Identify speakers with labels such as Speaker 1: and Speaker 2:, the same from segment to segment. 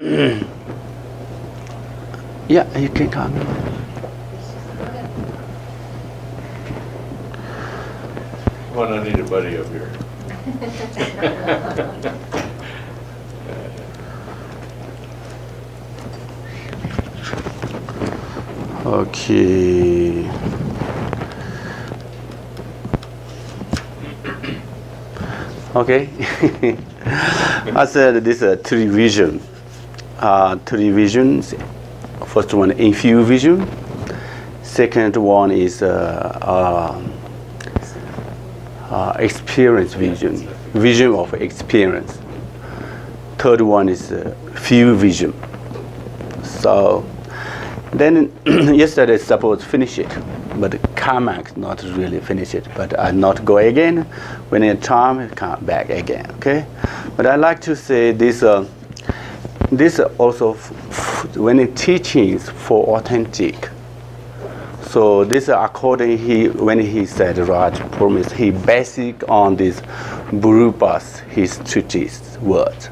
Speaker 1: Yeah, you can come.
Speaker 2: Well, I need a buddy up here.
Speaker 1: Okay. Okay. I said this is three vision. Three visions. First one, infused vision. Second one is experience vision, vision of experience. Third one is few vision. So then yesterday supposed to finish it, but karma not really finish it. But I not go again. When it's time, come back again. Okay. But I like to say this. This also when it teachings for authentic. So this according when he said Raj promise, he basic on this Burupa's his treatise words.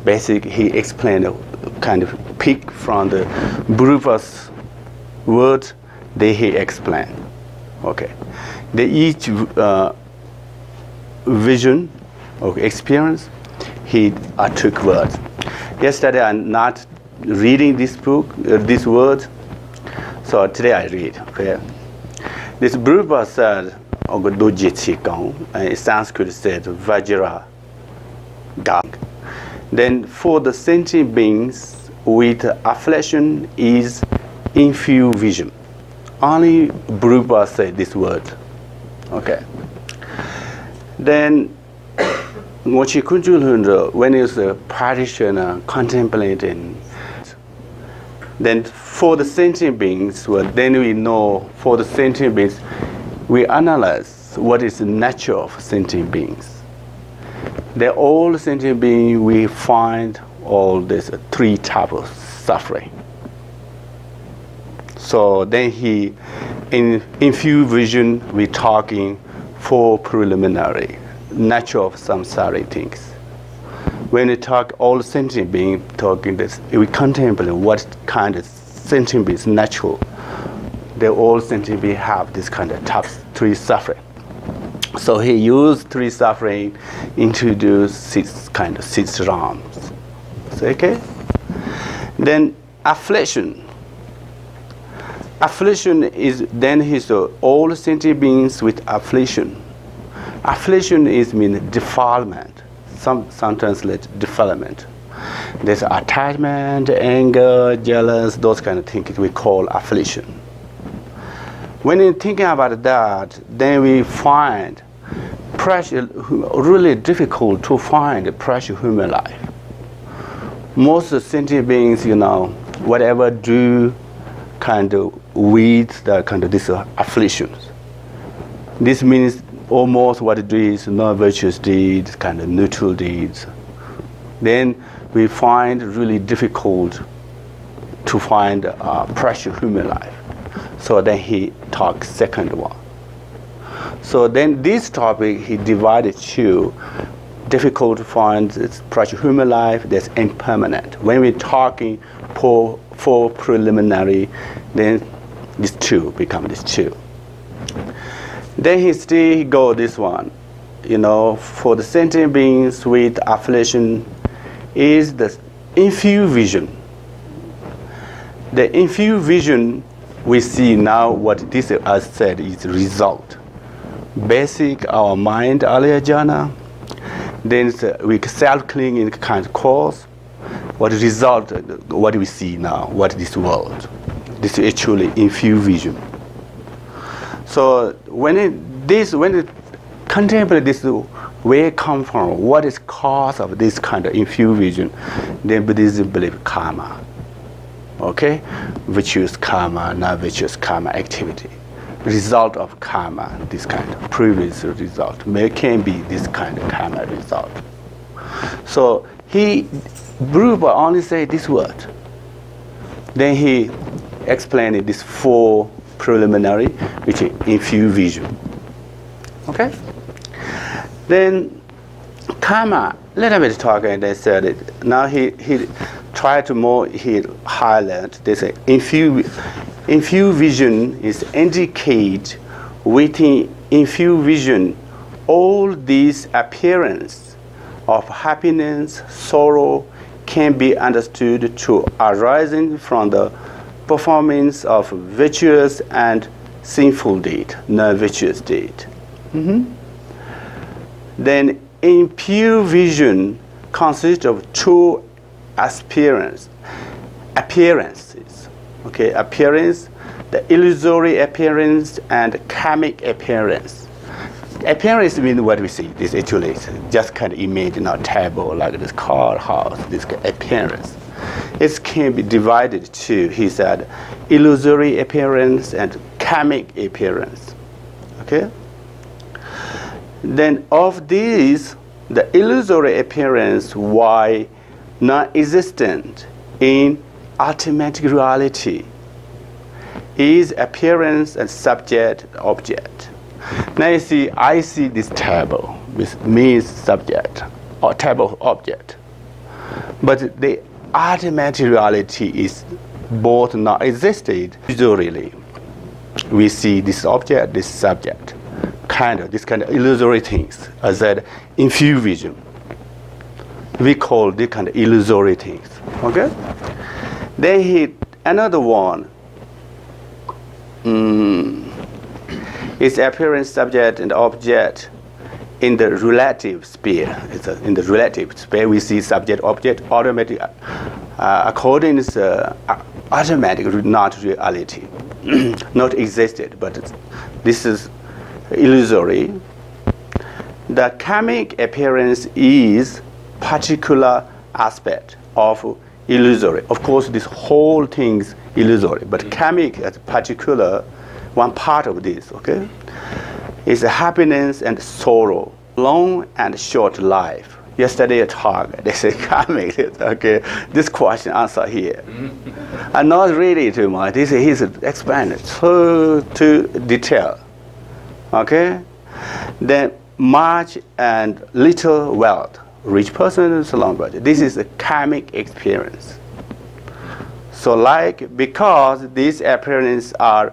Speaker 1: Basic he explained kind of pick from the Burupa's words. They he explained. Okay, they each vision or experience he took words. Yesterday I'm not reading this book, this word. So today I read. Okay. This Burupa said, in Sanskrit said Vajra Gang. Then for the sentient beings with affliction is infused vision. Only Burupa said this word. Okay. Then Ngorchen Khonchog Lhundrup, when he was a practitioner contemplating, then for the sentient beings, well, then we know for the sentient beings, we analyze what is the nature of sentient beings. They're all sentient beings, we find all these three types of suffering. So then he, in infused vision, we're talking for preliminary, nature of samsara things. When we talk all sentient beings, talking this, we contemplate what kind of sentient beings natural. They all sentient beings have this kind of top three suffering. So he used three suffering, introduced six realms. So, okay. Then affliction. Affliction is then his all sentient beings with affliction. Affliction is mean defilement. Some translate defilement. There's attachment, anger, jealous, those kind of things we call affliction. When you're thinking about that, then we find pressure really difficult to find pressure human life. Most sentient beings, whatever do kind of with the kind of this afflictions. This means almost what it is non-virtuous deeds, kind of neutral deeds. Then we find really difficult to find pressure human life. So then he talks second one. So then this topic he divided to difficult to find pressure human life, that's impermanent. When we're talking for preliminary, then these two become these two. Then he still go this one, for the sentient beings with affliction is the infused vision. The infused vision we see now what this as said is result. Basic our mind earlier jhana, then we self-clinging kind of cause. What result? What we see now? What this world? This is actually infused vision. So when it contemplate this, where it come from? What is cause of this kind of infused vision? Then Buddhism believe karma. Okay, virtuous karma, not virtuous karma activity. Result of karma, this kind of previous result can be this kind of karma result. So Burupa only say this word. Then he explained this four preliminary, which is infused vision. Okay. Then karma little bit talk, and they said it. Now he tried to more, he highlight, they say, infused vision is indicate within infused vision all these appearances of happiness, sorrow can be understood to arising from the performance of virtuous and sinful deed, non-virtuous deed. Then impure vision consists of two appearances. Okay, appearance, the illusory appearance and karmic appearance. Appearance means what we see. This actually is just kind of image, not table, like this car, house, this appearance. It can be divided to, he said, illusory appearance and karmic appearance. Okay? Then of these, the illusory appearance, why non-existent in ultimate reality, is appearance and subject object. Now you see, I see this table, which means subject or table object. But the ultimate reality is both not existed. Usually, we see this object, this subject, this kind of illusory things, as that infused vision. We call this kind of illusory things. Okay? Then another one. Is appearance, subject, and object in the relative sphere. In the relative sphere, we see subject, object, automatic, according to automatic, not reality, not existed, but this is illusory. The karmic appearance is particular aspect of illusory. Of course, this whole thing is illusory, but karmic as particular one part of this, okay, is happiness and sorrow, long and short life. Yesterday a talk, they say karmic, okay, this question answer here. And not really too much, this is expanded so to detail, okay. Then much and little wealth, rich person and so long, but this is a karmic experience. So because these appearances are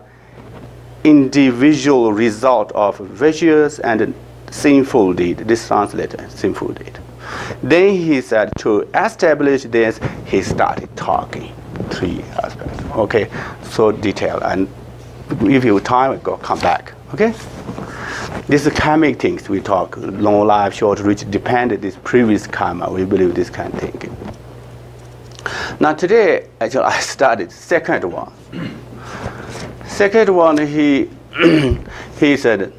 Speaker 1: individual result of virtuous and sinful deed. This translates sinful deed. Then he said to establish this, he started talking 3 aspects. Okay, so detail, and if you have time, we'll come back. Okay, this is karmic things we talk. Long life, short, rich, dependent. This previous karma, we believe this kind of thinking. Now today, actually, I started second one. Second one, he said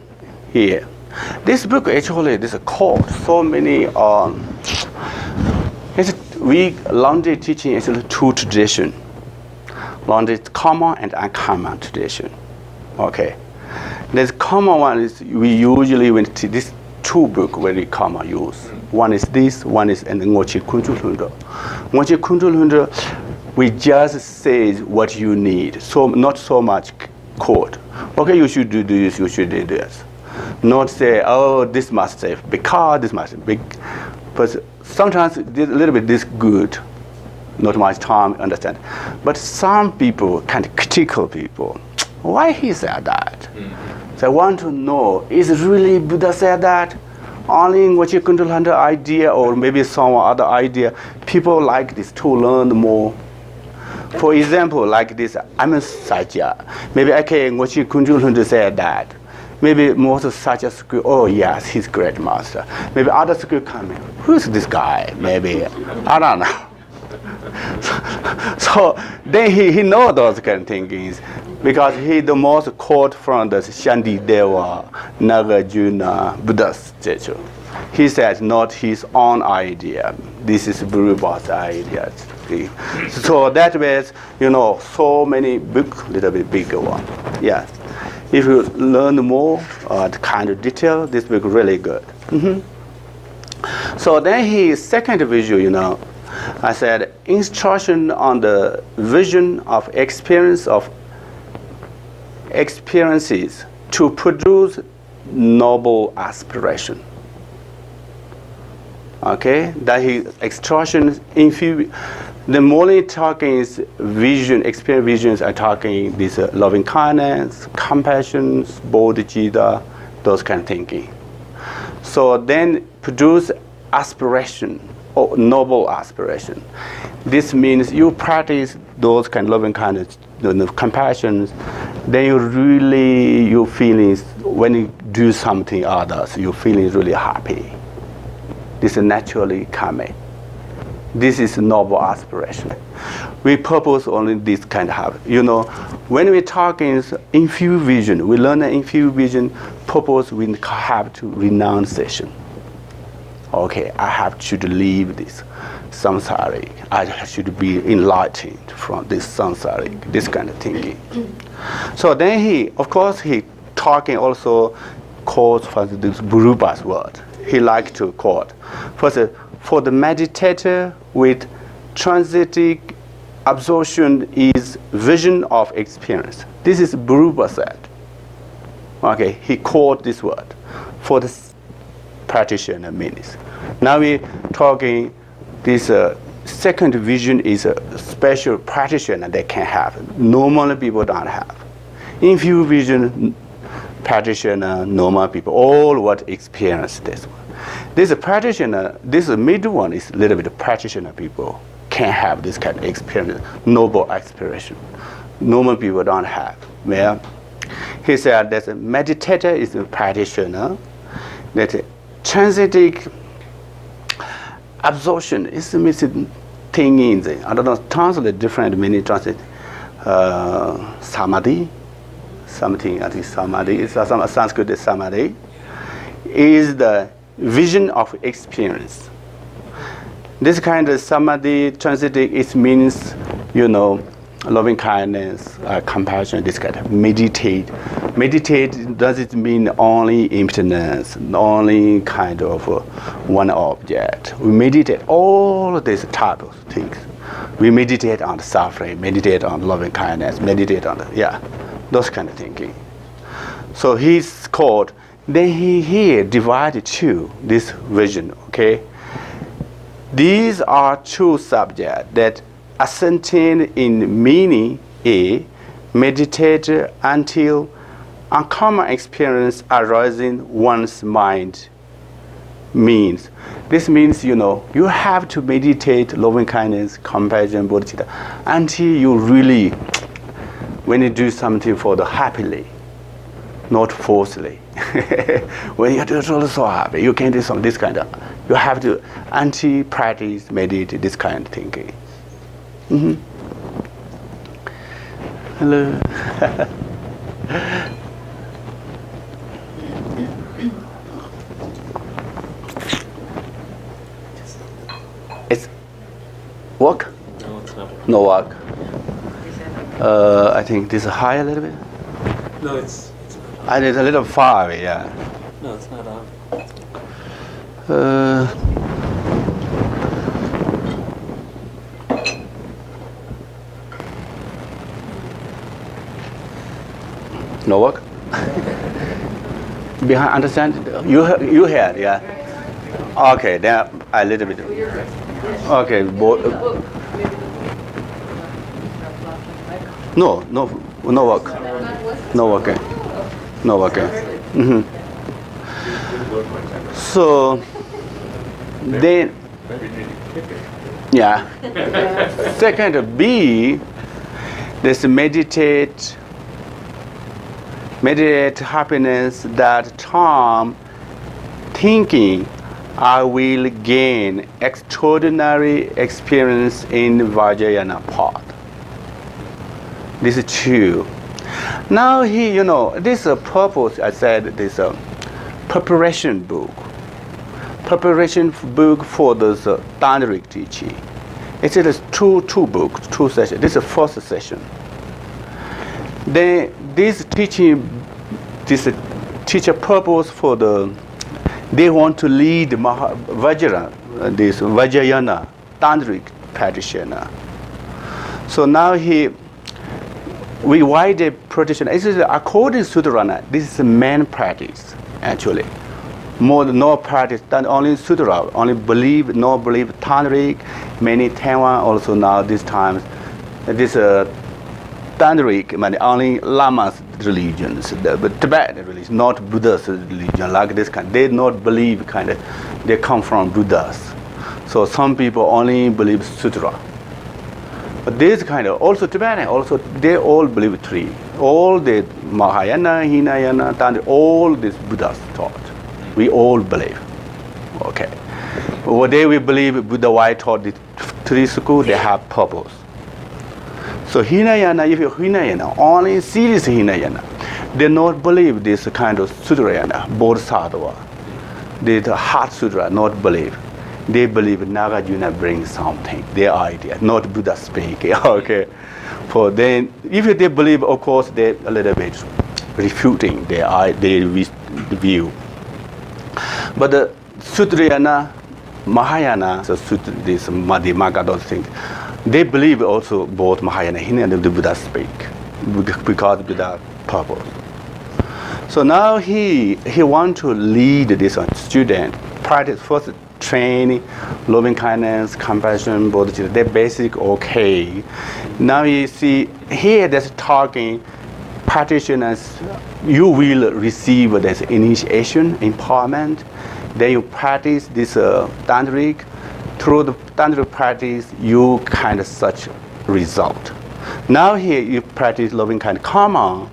Speaker 1: here, this book actually, this is called so many, we Laundry teaching is 2 traditions. Laundry is common and uncommon tradition. Okay. There's common one is we usually went to this 2 books very common use. One is this, one is Ngorchen Khonchog Lhundrup. Ngorchen Khonchog Lhundrup, we just say what you need, so not so much quote. Okay, you should do this, you should do this. Not say, oh, this must say, because this must be. But sometimes a little bit this good, not much time, understand. But some people, kind of critical people, why he said that? So I want to know, is really Buddha said that? Only Ngorchen Khonchog Lhundrup idea, or maybe some other idea. People like this to learn more. For example, like this, I'm a Sakya. Maybe Ngorchen Khonchog Lhundrup said that. Maybe most such a school, oh yes, he's great master. Maybe other school come in, who's this guy? Maybe, I don't know. So then he know those kind of things, because he the most quote from the Shantideva, Nagarjuna, Buddha's statue. He said not his own idea. This is Buddha's idea. So that was, so many books, little bit bigger one. Yeah. If you learn more the kind of detail, this book really good. So then his second visual, I said instruction on the vision of experiences to produce noble aspiration. Okay, that he extraction infuse. The morning talking is vision, experience visions are talking this loving kindness, compassion, bodhicitta, those kind of thinking. So then produce aspiration or noble aspiration. This means you practice those kind of loving kindness, compassion, then your feelings, when you do something others, your feelings really happy. This is naturally coming. This is noble aspiration. We purpose only this kind of habit. When we talk in infused vision, we learn an infused vision purpose we have to renunciation. Okay, I have to leave this samsaric. I should be enlightened from this samsaric, this kind of thinking. So then he talking also quotes from this Burupa's word. He liked to quote. First, for the meditator with transitic absorption is vision of experience. This is Burupa said. Okay, he quote this word for the practitioner means. Now we're talking this second vision is a special practitioner they can have. Normal people don't have. Infused vision practitioner, normal people, all what experience this one. This practitioner, this middle one is a little bit practitioner people can have this kind of experience, noble aspiration. Normal people don't have. Well, he said that a meditator is a practitioner, that transitic absorption is the missing thing in the, I don't know, translate different meaning, translate samadhi, something, I think samadhi, is some Sanskrit samadhi, is the vision of experience. This kind of samadhi, transitic, it means, loving kindness, compassion, this kind of meditate. Meditate doesn't mean only emptiness, only kind of one object. We meditate all these type of things. We meditate on suffering, meditate on loving kindness, meditate on those kind of thinking. So he's called. Then he here divided two this vision. Okay. These are two subjects that ascertain in meaning A, meditate until uncommon experience arising one's mind means. This means, you have to meditate loving kindness, compassion, bodhicitta, until you really, when you do something for the happily, not forcefully. When you do so happy, you can do some this kind of, you have to anti-practice, meditate, this kind of thinking. Mm-hmm. Hello. It's work?
Speaker 3: No, it's not.
Speaker 1: No work. I think this is high a little bit.
Speaker 3: No, it's
Speaker 1: And it's a little far away, yeah.
Speaker 3: No, it's not on.
Speaker 1: No work? Behind, understand? You heard, yeah? Okay, then a little bit. Okay, no work. No work. No work. Mm-hmm. So then, yeah. Second B, this meditate happiness, that time thinking I will gain extraordinary experience in Vajrayana path. This is true. Now this purpose, I said, this preparation book. Preparation book for this Tantric teaching. It is two books, two sessions. This is the first session. Then this teaching, this teacher purpose for they want to lead Vajrayana, this Vajrayana Tantric practitioner. So now we why the practitioner? This is according to Sudarana. This is the main practice actually. more no practice than only sutra, only believe, no believe tantric. Many Taiwan also now this time, this tantric, only Lama's religions, but Tibet religion, not Buddha's religion, like this kind. They not believe kind of, they come from Buddhas. So some people only believe sutra. But this kind of, also Tibetan, also they all believe three. All the Mahayana, Hinayana, Tantra, all this Buddha's taught. We all believe. Okay. What they we believe Buddha why taught the three schools, they have purpose. So Hinayana, if you Hinayana, only serious Hinayana, they not believe this kind of Sutrayana, Bodhisattva. The heart sutra not believe. They believe Nagarjuna brings something, their idea, not Buddha speaking. Okay. For then, if they believe, of course, they a little bit refuting their view. But the Sutrayana, Mahayana, so this Madhyamaka, those things, they believe also both Mahayana and the Buddha speak because Buddha purpose. So now he want to lead this student practice first. Training, loving kindness, compassion, bodhicitta, they're basic okay. Now you see here that's talking practitioners, you will receive this initiation, empowerment, then you practice this tantric. Through the tantric practice, you kind of such result. Now here you practice loving kind karma,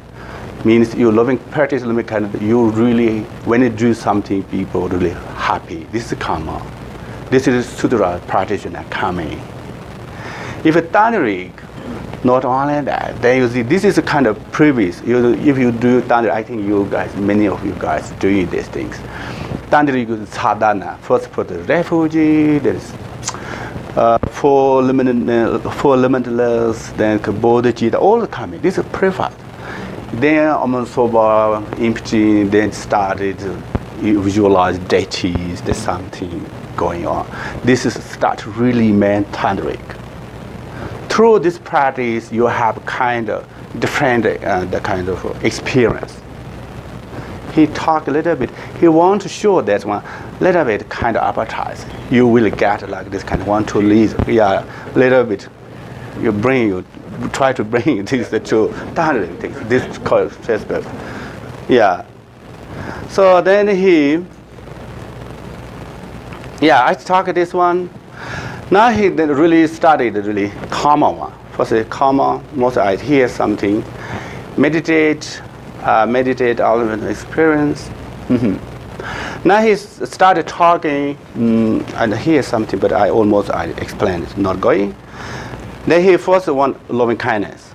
Speaker 1: means you practice loving kind, you really, when you do something, people really happy. This is karma. This is sutra practitioner coming. If a tantric, not only that, then you see this is a kind of previous. If you do tantric, I think you guys, many of you guys doing these things. Tantric is sadhana. First for the refugee, there is for limitless, then bodhicitta, all coming. This is preferred. Then sober, empty, then started visualize deities, there's something going on. This is start really mean tantric. Through this practice, you have kind of different the kind of experience. He talk a little bit. He want to show that one little bit kind of appetizing. You will get like this kind of want to lead. Yeah, little bit. You try to bring this to tantric things. This called Facebook. Yeah. So then I talk this one. Now he then really studied really karma one. First karma, most I hear something. Meditate all of the experience. Now he started talking and hear something, but I explained it, not going. Then he first want loving kindness.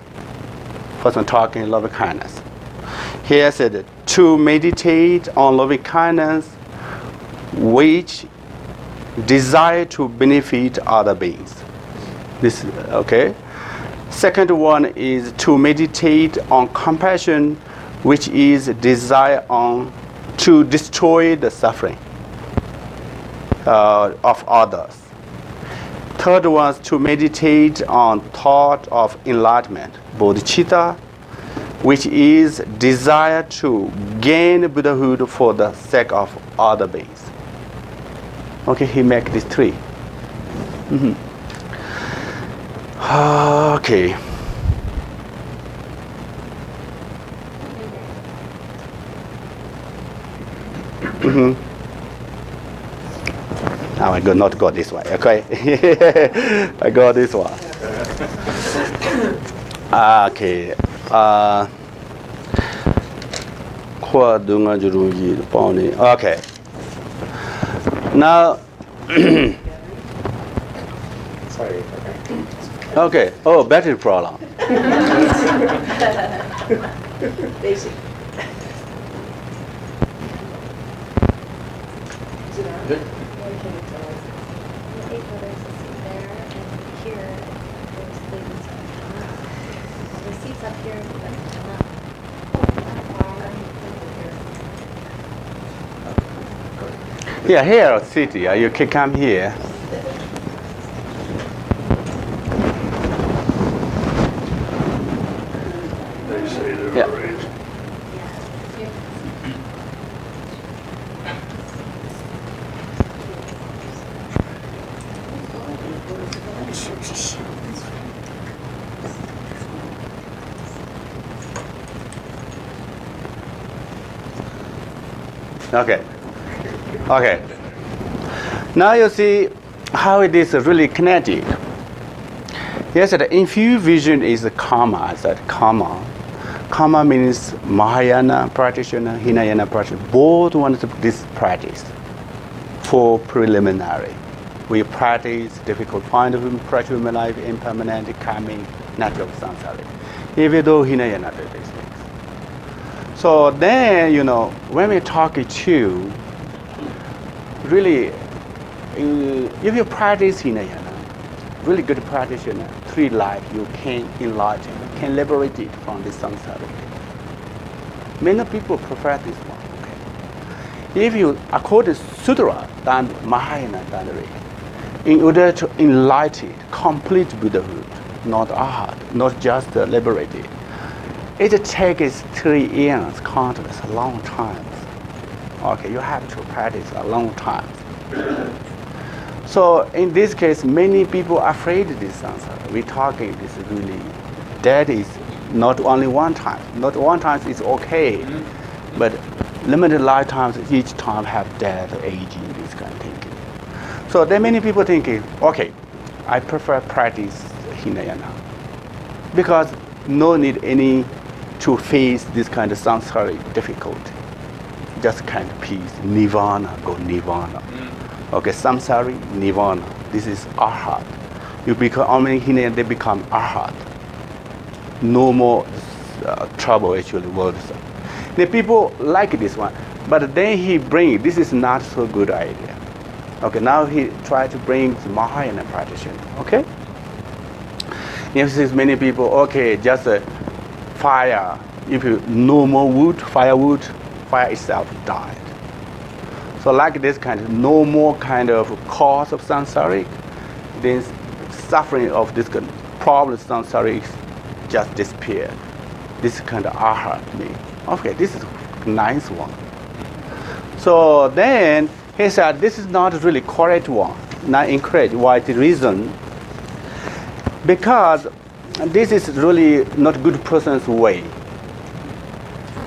Speaker 1: First one talking loving kindness. Here said to meditate on loving kindness, which desire to benefit other beings. This okay. Second one is to meditate on compassion, which is desire to destroy the suffering of others. Third one is to meditate on thought of enlightenment, bodhicitta, which is desire to gain Buddhahood for the sake of other beings. Okay, he make these three. Okay. Now I not go this way, okay? I go this one. Okay. Okay. Now,
Speaker 4: sorry.
Speaker 1: okay. Oh, battery problem.
Speaker 4: Basic.
Speaker 2: Good.
Speaker 1: Yeah, here city. You can come here.
Speaker 2: They say they're
Speaker 1: Yeah.
Speaker 2: arranged.
Speaker 1: Okay. Okay. Now you see how it is really connected. Yes, the infused vision is the karma. I said karma. Karma means Mahayana practitioner, Hinayana practitioner. Both want this practice for preliminary. We practice difficult point of view, practice human life, impermanent, karmic, natural samsara. Even though Hinayana do these things. So then, when we talk to really, if you practice Hinayana, really good practitioner, 3 life, you can enlighten, can liberate it from this samsara. Many people prefer this one. Okay? If you, according to Sutra, then Mahayana, in order to enlighten, complete Buddhahood, not arhat, not just liberated, it takes 3 years, countless, a long time. Okay, you have to practice a long time. So in this case, many people are afraid of this samsara. We're talking this really, that is not only one time. Not one time is okay, but limited lifetimes, each time have death, aging, this kind of thinking. So there are many people thinking, okay, I prefer practice Hinayana because no need any to face this kind of samsara difficulty. Just kind of peace, nirvana, go nirvana. Okay, samsara, nirvana. This is arhat. You become only Hinayana, they become arhat. No more trouble actually. The people like this one, but then he bring, this is not so good idea. Okay, now he try to bring the Mahayana practitioner. Okay, yes, many people. Okay, just fire. If you no more wood, firewood, fire itself died. So like this kind of no more kind of cause of samsaric, then suffering of this kind of problem samsaric just disappeared. This kind of arhat means. Okay, this is a nice one. So then he said this is not really correct one, not incorrect. Why the reason? Because this is really not good person's way.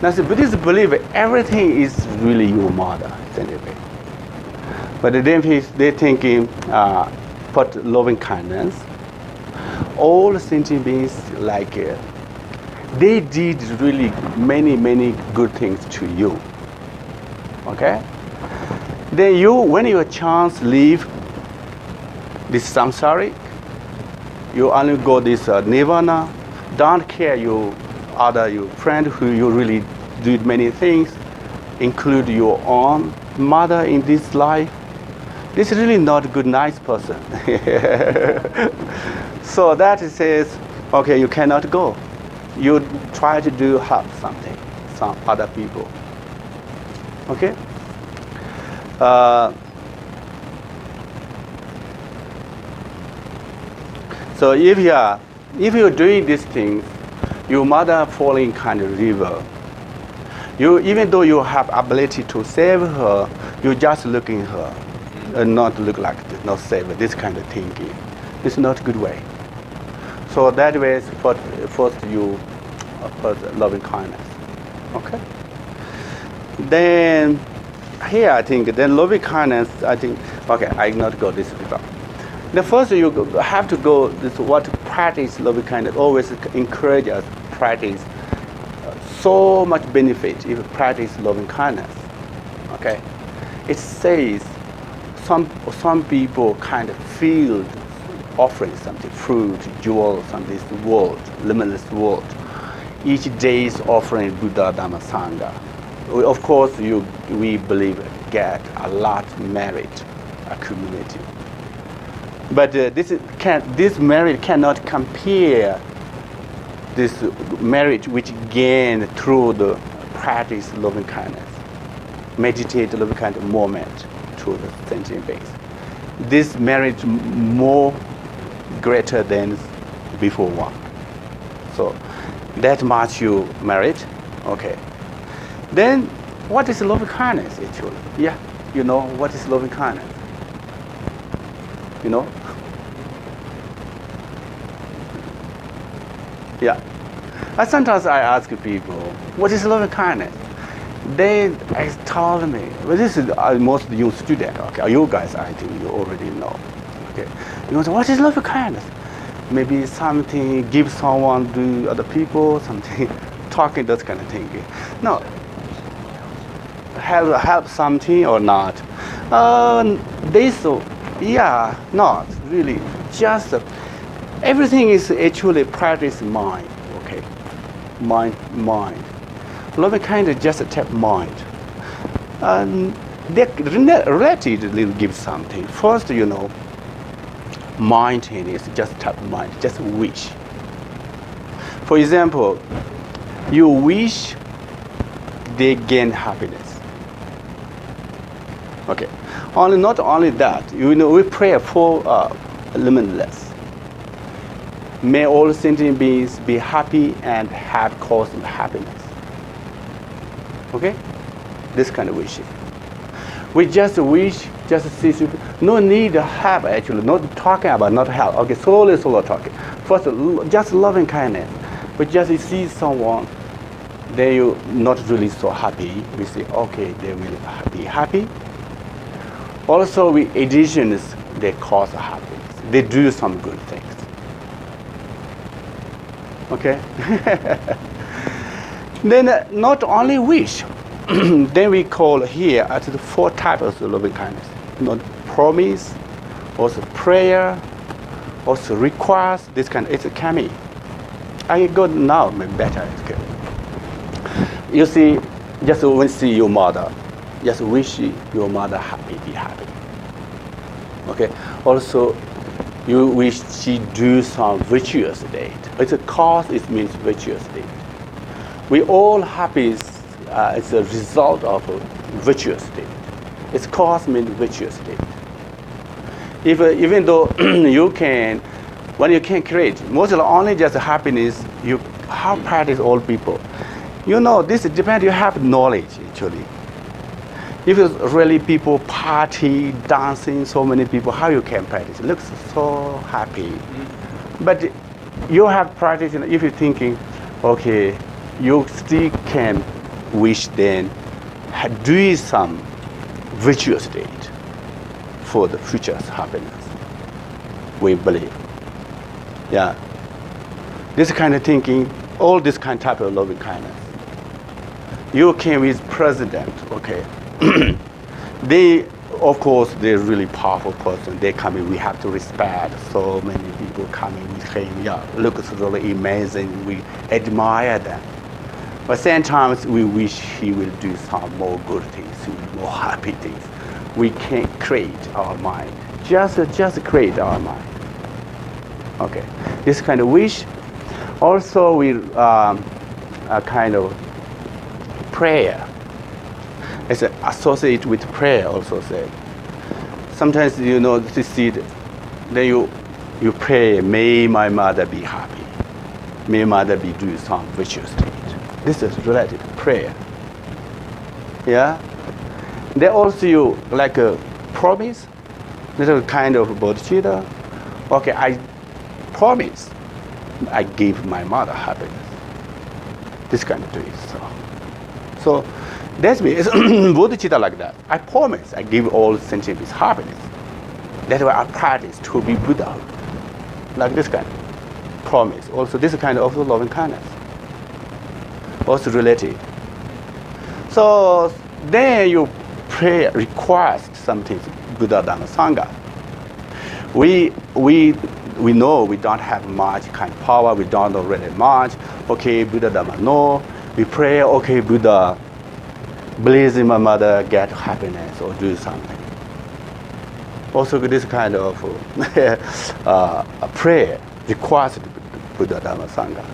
Speaker 1: Now the Buddhists believe everything is really your mother, anyway. But then they're thinking, but loving kindness, all sentient beings like they did really many good things to you. Okay? Then you, when your chance leave this samsaric, you only go this nirvana. Don't care your friend who you really did many things, include your own mother in this life. This is really not a good, nice person. So that says, okay, you cannot go. You try to do help something, some other people. Okay? So if you're doing these things, your mother falling kind of river. You, even though you have ability to save her, you just looking at her and not look like this, not save her. This kind of thinking, it's not a good way. So that way, first you loving kindness. Okay. Then here I think then loving kindness. I think okay, I not go this before. The first you have to go this what practice loving kindness. Always encourage us practice so much benefit if you practice loving kindness. Okay, it says some people kind of feel offering something, fruit, jewel, some this world, limitless world. Each day is offering Buddha, Dhamma, Sangha. Of course, we believe get a lot merit accumulated. But this merit cannot compare this merit which gained through the practice loving kindness, meditate loving kindness moment to the sentient beings. This merit more greater than before one. So that much you merit. Okay. Then what is loving kindness actually? Yeah, you know what is loving kindness? You know? Yeah. Sometimes I ask people, what is loving kindness? They told me, well, this is most young student, okay, you guys, I think you already know, okay. You know, what is loving kindness? Maybe something give someone to other people, something talking, that kind of thing. No, help something or not. Yeah, not really. Just everything is actually practice mind. Okay, mind. Loving kindness just tap mind. They relatively give something. First, you know, mind is just tap mind, just wish. For example, you wish they gain happiness. Okay. Not only that, you know, we pray for limitless. May all sentient beings be happy and have cosmic happiness. Okay? This kind of wishing. We just wish, just see, no need to have actually, not talking about, not help. Okay, slowly talking. First, just loving kindness. We just see someone, then you not really so happy. We say, okay, they will be happy. Also, with additions, they cause happiness. They do some good things. Okay? Then not only wish, then we call here at the 4 types of loving kindness. Not promise, also prayer, also request, this kind, it's coming. I go now, maybe better. Okay. You see, just when you see your mother, just wish your mother be happy. Okay. Also, you wish she do some virtuous deed. It's a cause. It means virtuous deed. We all happy. It's a result of a virtuous deed. Its cause means virtuous deed. Even though you can, when you can create, mostly only just happiness. You how practice all people. You know, this depends. You have knowledge actually. If it's really people party, dancing, so many people, how you can practice? It looks so happy. But you have practice, if you're thinking, okay, you still can wish then, do some virtuous deed for the future happiness. We believe. Yeah. This kind of thinking, all this kind of type of loving kindness. You came with president, okay. They, of course, they're really powerful person. They come in, we have to respect. So many people coming with him. Yeah, looks really amazing. We admire them. But at the same time, we wish he will do some more good things, more happy things. We can create our mind. Just create our mind. Okay, this kind of wish. Also, we a kind of prayer. It's associated with prayer also said. Sometimes you know this seed, then you pray, may my mother be happy. May mother be doing some virtuous deed. This is related to prayer. Yeah? They also you like a promise, little kind of bodhicitta. Okay, I promise I give my mother happiness. This kind of doing so that's me. It's bodhicitta like that. I promise I give all sentient beings happiness. That's why I practice to be Buddha. Like this kind of promise. Also this kind of loving kindness. Also related. So then you pray, request something, Buddha Dhamma Sangha. We know we don't have much kind of power, we don't know really much. Okay, Buddha Dhamma, no. We pray, okay, Buddha, please my mother get happiness or do something. Also this kind of a prayer requires Buddha Dhamma Sangha.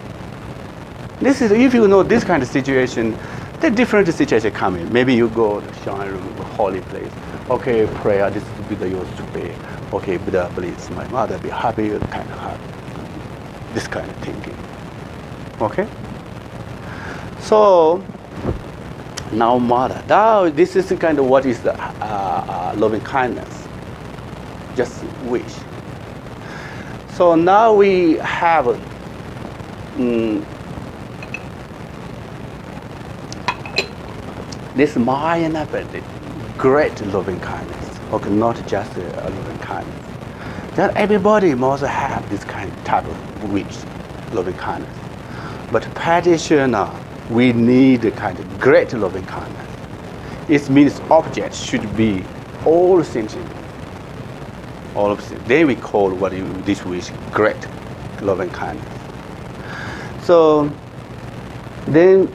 Speaker 1: This is, if you know this kind of situation, the different situation coming. Maybe you go to shrine room, holy place. Okay, prayer, this is Buddha used to pray. Okay, Buddha, please my mother be happy, kind of happy. This kind of thinking. Okay? So, now mother. Now this is kind of what is the loving kindness. Just wish. So now we have This mind abundant, great loving kindness. Okay, not just a loving kindness. That everybody must have this type of rich loving kindness. But practitioner, we need a kind of great loving kindness. It means objects should be all sentient. All of it. Then we call this wish great loving kindness. So then,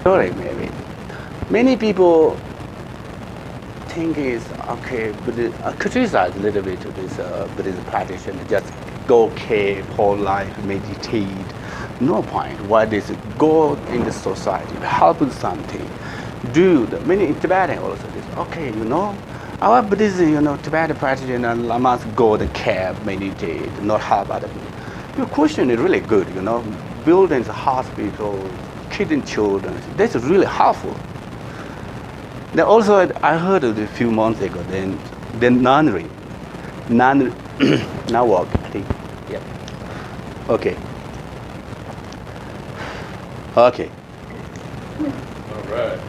Speaker 1: sorry, maybe many people think is okay, but criticize a little bit of this Buddhist practitioner. Just go cave whole life, meditate. No point. Why this go in the society, help with something, do the many in Tibetan also this. Okay, our Buddhism, Tibetan practitioner must go to cave, meditate, not help other people. Your question is really good, buildings, hospitals, kids and children. That's really helpful. Then also, I heard of a few months ago, the nunnery. Now walk, please. Yeah. Okay. Okay.
Speaker 2: All right.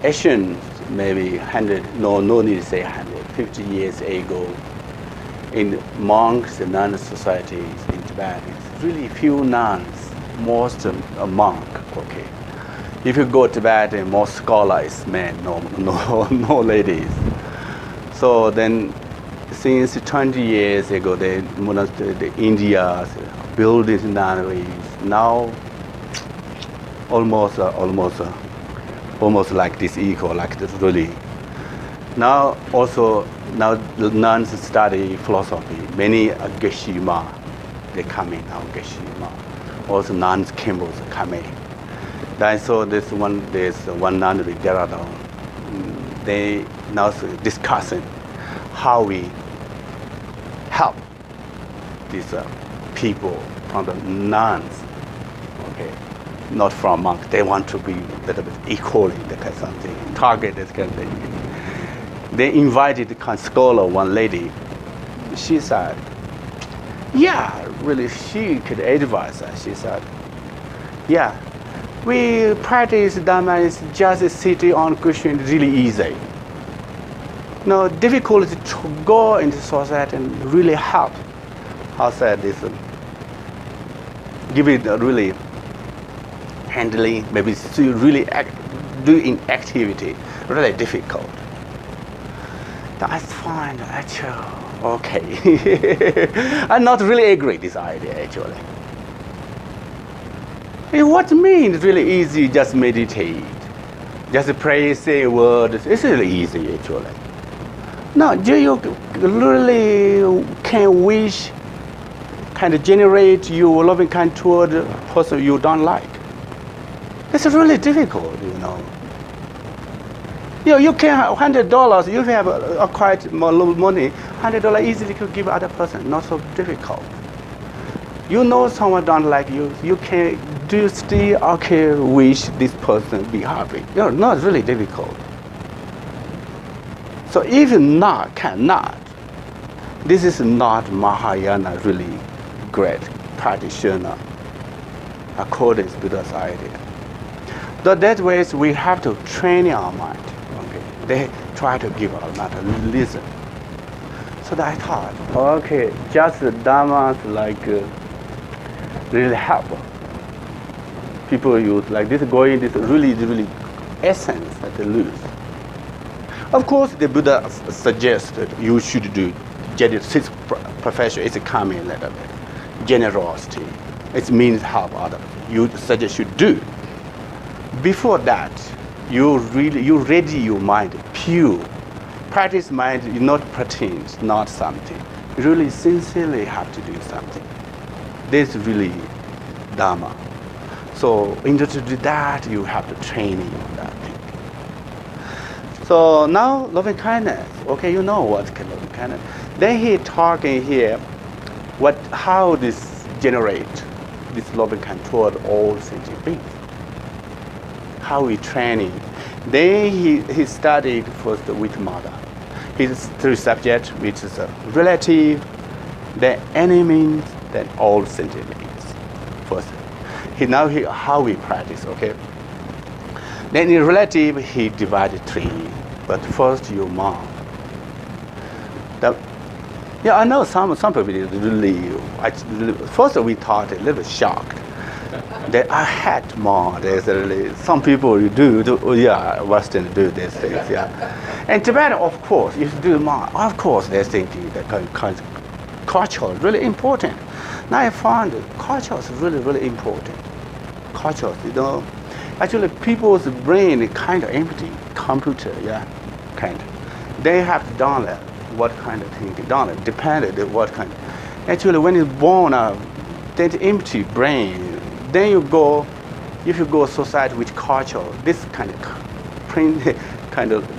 Speaker 1: Asians, maybe 100, no need to say 150 years ago, in monks and nun societies in Tibet, it's really few nuns, most a monk, okay. If you go to Tibet, most scholars, men, no ladies. So then, since 20 years ago, the India built these nunneries. Now, almost like this equal, like this really. Now the nuns study philosophy. Many Geshima, they come in now, Geshima. Also nuns, Khenpos come in. Then so there's one nunnery, Deradon. They now discussing how we help these people from the nuns, okay, not from monks. They want to be a little bit equally, that kind of something, target this kind of thing. They invited the kind of scholar, one lady. She said, yeah, really, she could advise us. She said, yeah, we practice Dharma is just sitting on cushion, really easy. No difficulty to go into society and really help. How said this? Give it a really handling, maybe to really doing activity, really difficult. That's fine, actually. Okay. I not really agree this idea actually. What means really easy? Just meditate, just pray, say a word. It's really easy actually. No, do you really can wish, kind of generate your loving kind toward a person you don't like? It's really difficult, You can have $100. You have quite a little money. $100 easily could give other person. Not so difficult. You know someone don't like you. You can do still okay. Wish this person be happy. Not really difficult. So even not cannot. This is not Mahayana really great practitioner according to Buddha's idea. So that way we have to train our mind. They try to give us not a listen. So I thought, okay, just the Dhamma like really helpful. People use like this, going this really essence that they lose. Of course, the Buddha suggested you should do his profession is coming a little bit. Generosity. It means help others. You suggest you do. Before that, you ready your mind pure. Practice mind, you not pretend, not something. You really sincerely have to do something. This is really Dharma. So in order to do that, you have to training on that thing. So now loving kindness. Okay, you know what kind of loving kindness. Then he talking here, how this generate this loving kindness toward all sentient beings. How we training. Then he studied first with mother. His three subjects, which is relative, then enemies, then all sentient beings. first. How we practice, okay? Then in relative, he divided three. But first, your mom. Yeah, I know some people really. First, we thought a little shocked that I had mom. There's really some people you do Western do these things, yeah. And Tibet, of course, if you do mom, of course, they're thinking that kind of culture is really important. Now I found culture is really, really important. Culture, actually people's brain is kind of empty. Computer, yeah, kind of. They have to download what kind of thing they download, depended on what kind. Actually, when you're born, that empty brain, then if you go society with culture, this kind of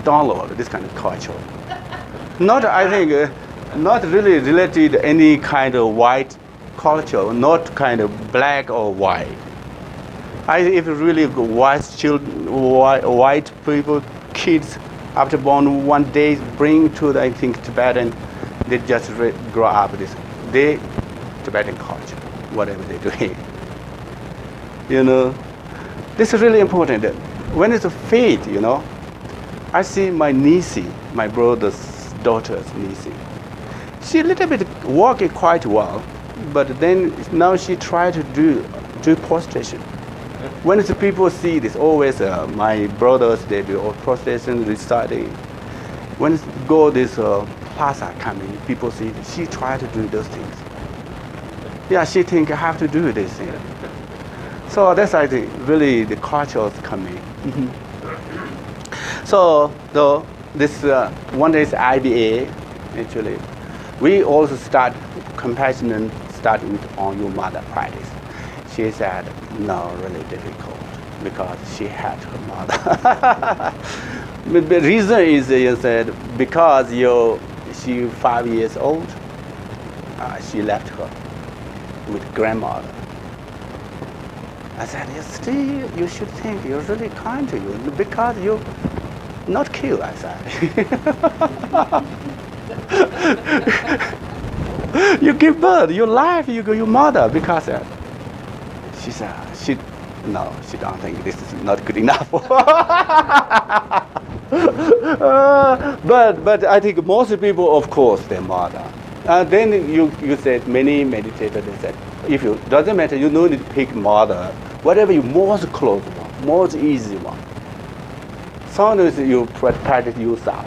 Speaker 1: download this kind of culture. Not, I think, not really related to any kind of white culture, not kind of black or white. If really white children, white people, kids, after born one day, bring to the, I think, Tibetan, they just grow up they Tibetan culture, whatever they're doing. This is really important. When it's a faith, I see my niece, my brother's daughter's niece. She a little bit walking quite well, but then now she try to do prostration. When the people see this, always my brothers, they do all prostration, reciting. When go this plaza coming, people see she try to do those things. Yeah, she think I have to do this thing. So that's, I think, really the culture is coming. So this one is IBA, actually. We also start compassion start with on your mother practice. She said, no, really difficult because she had her mother. The reason is, you said, because she 5 years old, she left her with grandmother. I said, you should think you're really kind to you because you not kill, I said. You give birth, your life, you give your mother because she said, she don't think this is not good enough. But I think most people, of course, their mother. Then you said, many meditators, they said, if you, doesn't matter, you don't need to pick mother, whatever you most close one, most easy one. Sometimes you practice yourself.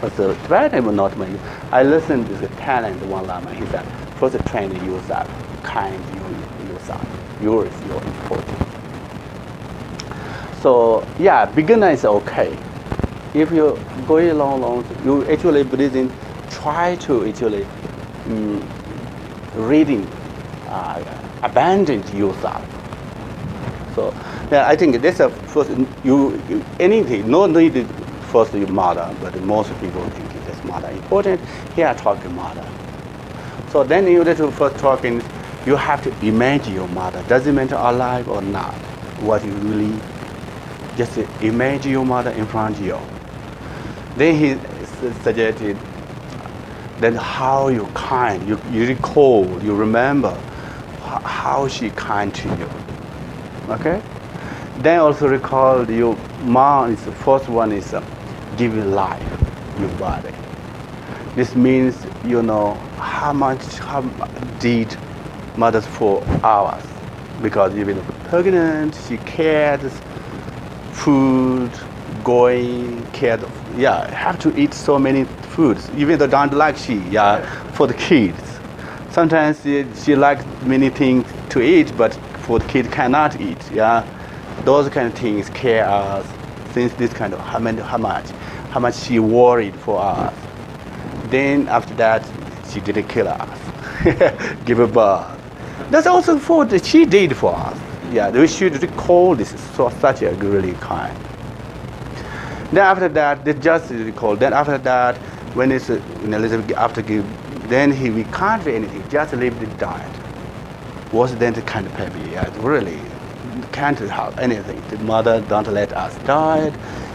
Speaker 1: But the Tibetan will not make. I listened to the talent one Lama, he said, first train yourself, kind yourself. Yours, you're important. So yeah, beginner is okay. If you go along, you actually Buddhism try to actually reading, abandon yourself. So yeah, I think this is first anything, no need first your mother, but most people think this mother important. Here I talk to mother. So then you need to first talking. You have to imagine your mother. Doesn't matter alive or not. What you really just imagine your mother in front of you. Then he suggested that how you kind, you recall, you remember how she kind to you. Okay? Then also recall your mom is the first one is giving life, your body. This means how did mothers for hours, because even pregnant, she cared, food, going, cared, have to eat so many foods, even though don't like for the kids. Sometimes she likes many things to eat, but for the kid cannot eat, Those kind of things care us, since this kind of how much she worried for us. Then after that, she didn't kill us, give a birth. That's also for that she did for us. We should recall this is such a really kind. Then after that, they just recall. Then after that, when it's after give, then we can't do anything. Just live the diet. Was then the kind of baby? Really can't help anything. The mother don't let us diet.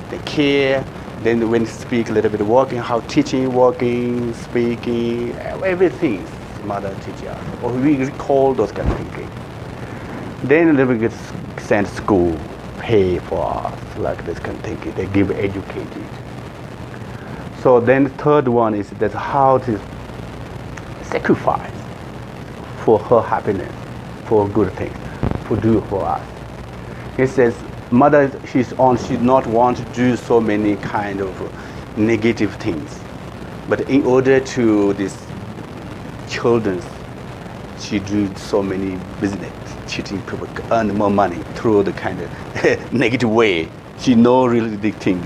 Speaker 1: They care. Then when speak a little bit walking, how teaching, walking, speaking, everything. mother teach us, or we recall those kind of thinking. Then we get sent to school, pay for us, like this kind of thinking. They give educated. So then the third one is that how to sacrifice for her happiness, for good things, for do for us. It says mother, she's not want to do so many kind of negative things, but in order to these children, she do so many business, cheating people, earn more money through the kind of negative way. She know really the things,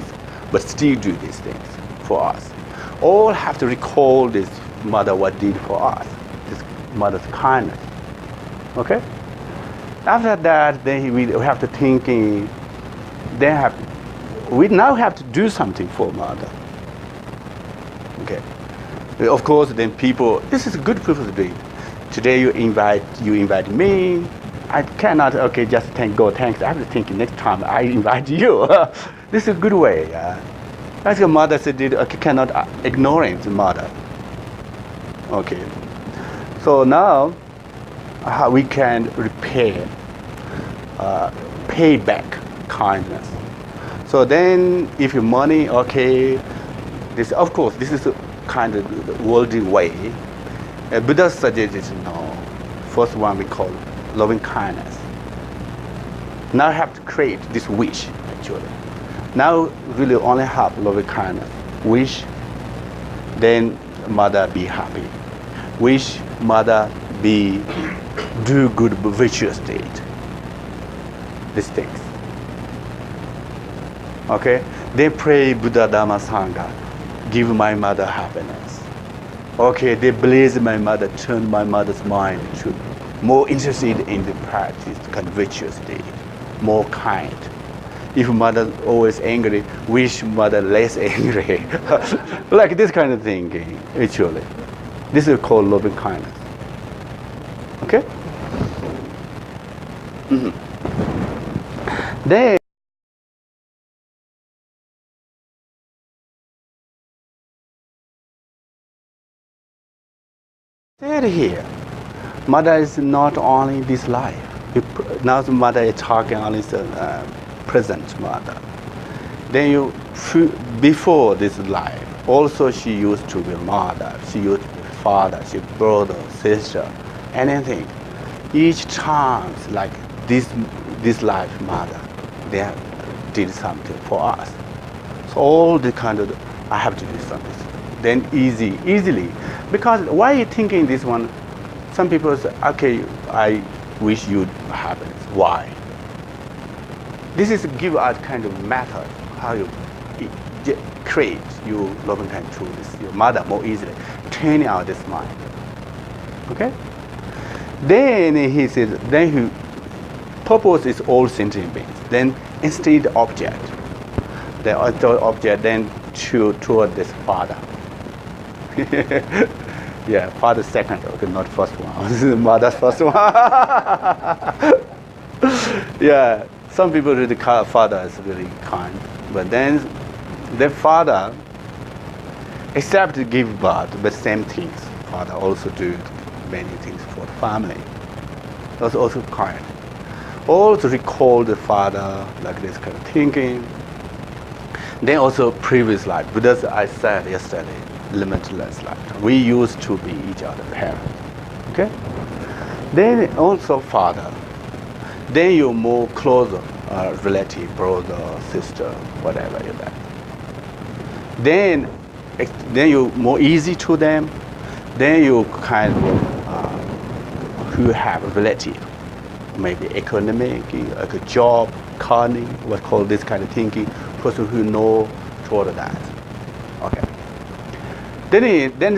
Speaker 1: but still do these things for us. All have to recall this mother what did for us, this mother's kindness. Okay. After that, then we have to thinking. We now have to do something for mother. Okay. Of course, then people. This is good people to do it. Today you invite me. I cannot. Okay, just go. Thanks. I have to think next time I invite you. This is a good way. As your mother said, cannot ignore the mother. Okay. So now we can repay, pay back kindness. So then, if your money, okay, this of course this is a kind of worldly way. Buddha suggested no. First one we call loving kindness. Now have to create this wish actually. Now really only have loving kindness. Wish, then mother be happy. Wish mother be do good virtuous deed. These things. Okay? They pray Buddha Dhamma Sangha, give my mother happiness. Okay, they bless my mother, turn my mother's mind to more interested in the practice, kind of virtuous deed, more kind. If mother always angry, wish mother less angry. Like this kind of thinking, actually. This is called loving kindness. Okay? Then said here, mother is not only this life. Now the mother is talking only the present mother. Then before this life, also she used to be mother. She used to be father, she brother, sister, anything. Each time, like this life mother, they did something for us. So all the kind of, I have to do something. Then easily. Because why are you thinking this one? Some people say, okay, I wish you happiness. Why? This is give us kind of method how you create your loving kind to your mother more easily, turning out this mind. Okay? Then he says, purpose is all sentient beings. Then instead object, the object then toward this father. Yeah, father second, okay, not first one. This is mother's first one. Yeah, some people really call father is really kind, but then the father, except to give birth, but same things. Father also do many things for the family. That's also kind. Also recall the father like this kind of thinking. Then also previous life, because I said yesterday, limitless life. We used to be each other's parents. Okay? Then also father. Then you're more closer relative, brother, sister, whatever you're that. Then you're more easy to them. Then you kind of who have a relative, maybe economic, like a job, economy, what call this kind of thinking, person who know toward that. Okay. Then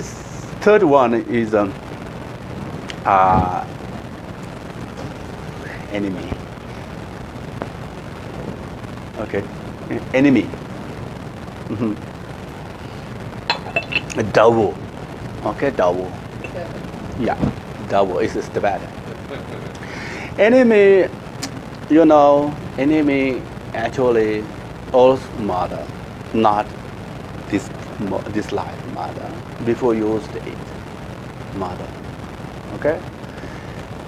Speaker 1: third one is enemy. Okay, enemy. Double. Okay, double. Yeah, double is Tibet. Enemy, enemy actually also mother, not this life mother. Before you used it, mother. Okay?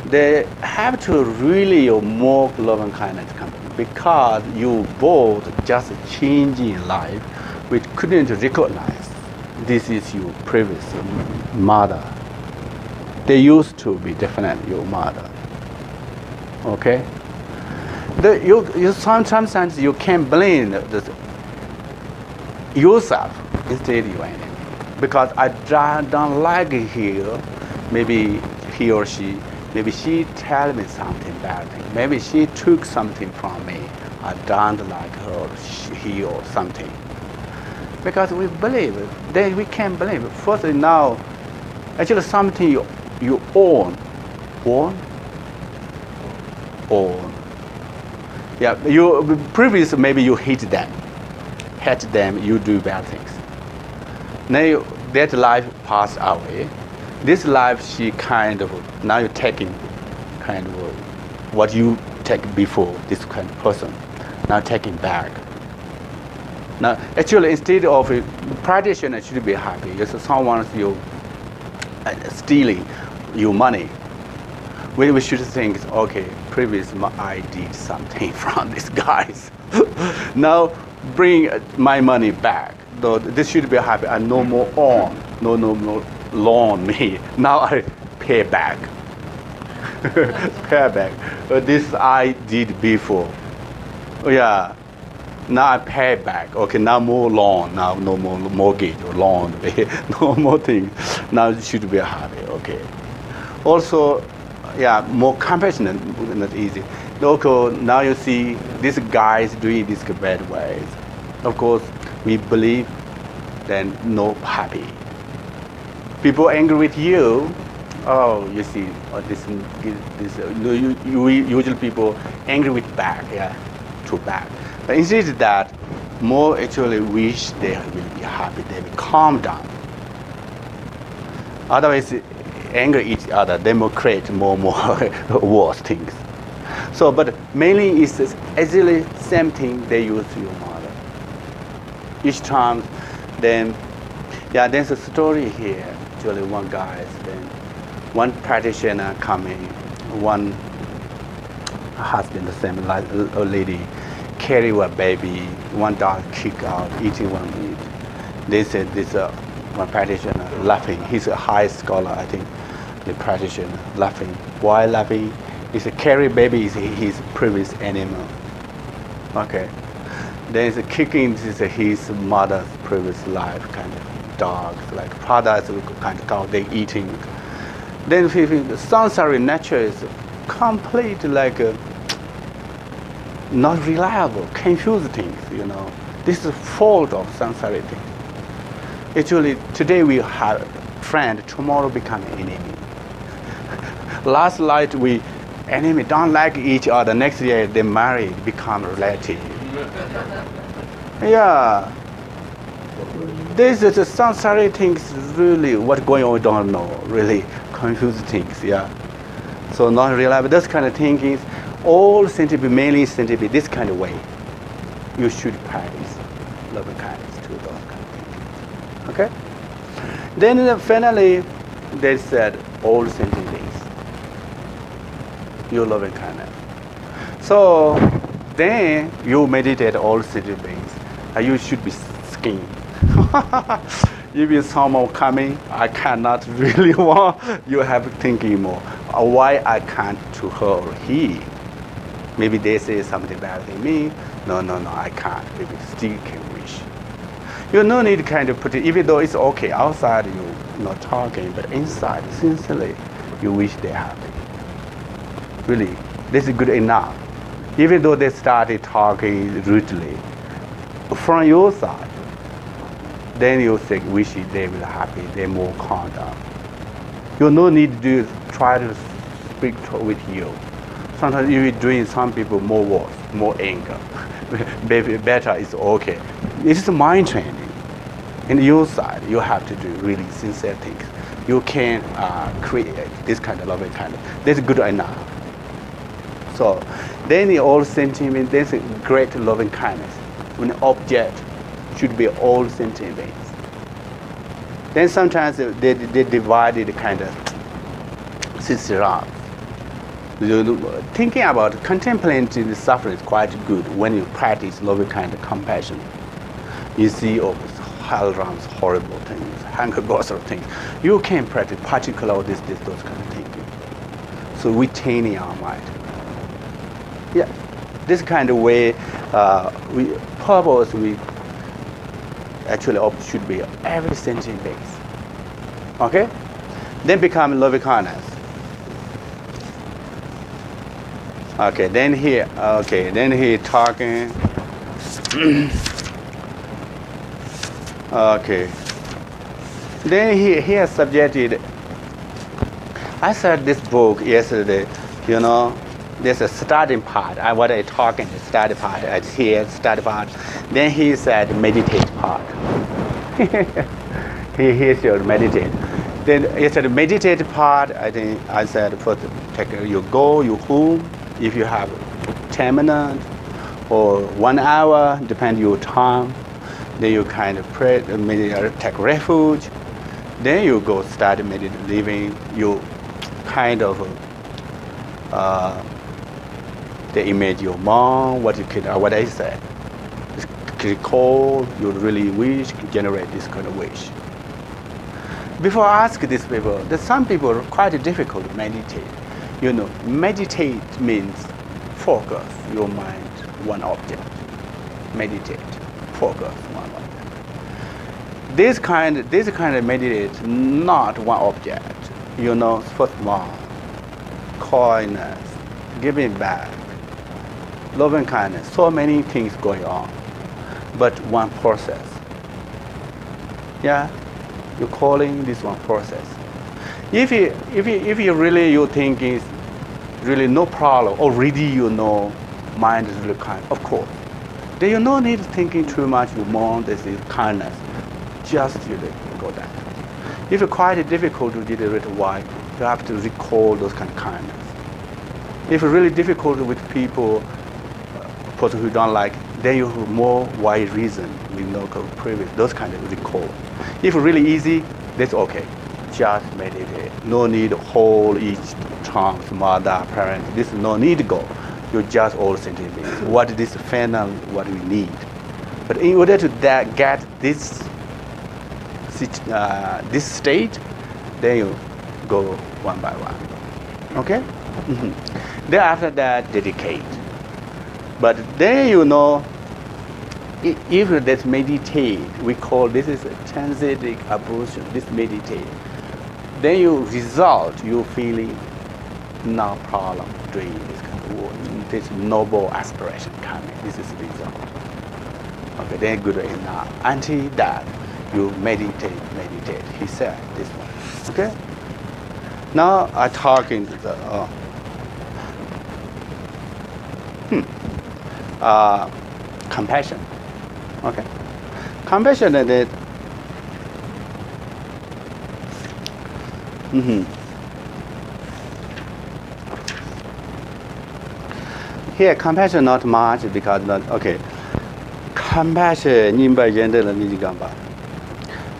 Speaker 1: They have to really more loving kindness come because you both just changing life, which couldn't recognize this is your previous mother. They used to be definitely your mother. Okay? You sometimes you can blame yourself instead of your enemy. Because I don't like here, maybe he or she, maybe she tell me something bad thing. Maybe she took something from me. I don't like her or he or something. Because we believe, then we can believe. First now, actually something you own. Yeah, you previous maybe you hate them, you do bad things. Now that life passed away. This life she kind of now you're taking kind of what you take before this kind of person. Now taking back. Now actually instead of practitioner should be happy. If someone you stealing your money, we should think, okay, previous I did something from these guys. Now bring my money back. So this should be happy. And no more on, no more loan me. Now I pay back. Pay back. This I did before. Yeah. Now I pay back. Okay, now more loan. Now no more mortgage or loan. No more things. Now it should be happy. Okay. Also, yeah, more compassionate, not easy. Okay, now you see these guys doing these bad ways. Of course, we believe then no happy. People angry with you. Oh, you see, usually people angry with back, yeah, to back. But instead of that, more actually wish they will be happy, they will calm down. Otherwise, anger each other, they will create more worse things. So, but mainly it's actually same thing they use your mother. Each time, then, yeah, there's a story here. Actually, one guy, then one practitioner coming, one husband, the same like a lady, carry a baby, one dog kick out, eating one meat. They said this one practitioner laughing. He's a high scholar, I think. The practitioner laughing. Why laughing? It's a carry baby is his previous animal. Okay. Then it's kicking his mother's previous life kind of dogs, like fathers kind of cow they eating. Then the sensory nature is complete like not reliable, confused things, you know. This is a fault of sensory things. Actually, today we have friend, tomorrow become enemy. Last night we enemy don't like each other. Next year they marry, become relative. Yeah. This is the sensory things really what going on we don't know. Really confused things, yeah. So not reliable. This kind of thinking, all scientific, mainly scientific, this kind of way. You should practice loving kindness to those kind of things. Okay? Then finally they said all sentient beings. You loving kindness. So then you meditate all sentient beings. You should be skiing. If someone coming, I cannot really want, you have to thinking more. Why I can't to her or he? Maybe they say something bad to me. No, I can't. Maybe still can wish. You no need kind of put it, even though it's okay, outside you not talking, but inside, sincerely, you wish they're happy. Really, this is good enough. Even though they started talking rudely, from your side, then you think, wish they will happy, they more calm down. You no need to try to speak with you. Sometimes you're doing some people more worse, more anger. Maybe better is okay. It's mind training. In your side, you have to do really sincere things. You can create this kind of loving kindness. That's good enough. So then the all sentient, there's a great loving kindness. When an object should be all sentient beings. Then sometimes they divided kind of Sisterans. Thinking about contemplating the suffering is quite good when you practice loving kind of compassion. You see all these hell rounds, horrible things, hunger goes or things. You can practice particular those kind of thinking. So retaining our mind. Yeah, this kind of way, we actually should be every sentient base. Okay, then become loving kindness. Okay, then he talking. Okay, then he has subjected. I said this book yesterday. You know, there's a starting part. What I talking the starting part. I hear starting part. Then he said meditate part. he should meditate. Then yesterday meditate part. I said first take you go you home. If you have 10 minutes or 1 hour, depend your time, then you kind of pray, take refuge. Then you go start living. You kind of the image your mom, what I said. Recall you really wish to generate this kind of wish. Before I ask these people, there's some people are quite difficult to meditate. You know, meditate means focus your mind one object. Meditate, focus one object. This kind of meditate not one object. You know, first of all, kindness, giving back, loving kindness. So many things going on, but one process. Yeah, you're calling this one process. If you really you think is really no problem, already you know mind is really kind, of course. Then you no need thinking too much, you want this is kindness. Just you go that. If it's quite difficult to generate why, you have to recall those kind of kindness. If it's really difficult with people, person who don't like, then you have more wide reason, we know previous, those kind of recall. If really easy, that's okay. Just meditate. No need hold each trunk, mother, parent. This no need to go. You just all sentient beings. What is this final? What we need. But in order to get this state, then you go one by one. Okay. Mm-hmm. Then after that, dedicate. But then you know, if that's meditate, we call this is a transitic abortion. This meditate. Then you result, you feeling no problem doing this kind of work. This noble aspiration coming. This is the result. Okay, then good enough. Until that, you meditate. He said this one. Okay. Now I talking to the compassion. Okay. Compassion is that. Here, compassion not much because not okay. Compassion,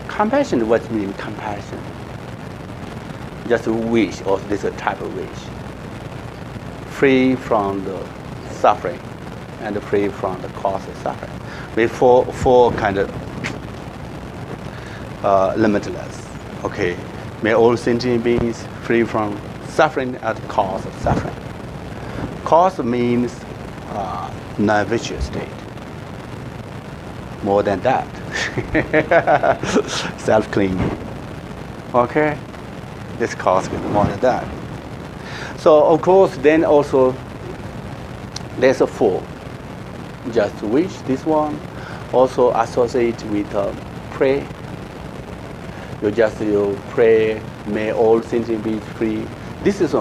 Speaker 1: compassion, what means compassion? Just a wish, or this a type of wish. Free from the suffering and free from the cause of suffering. With four kind of limitless. Okay. May all sentient beings free from suffering at the cause of suffering. Cause means non-vicious state. More than that. Self-clinging. Okay? This cause is more than that. So of course then also there's a four. Just wish, this one. Also associate with pray. You pray, may all sentient beings free. This is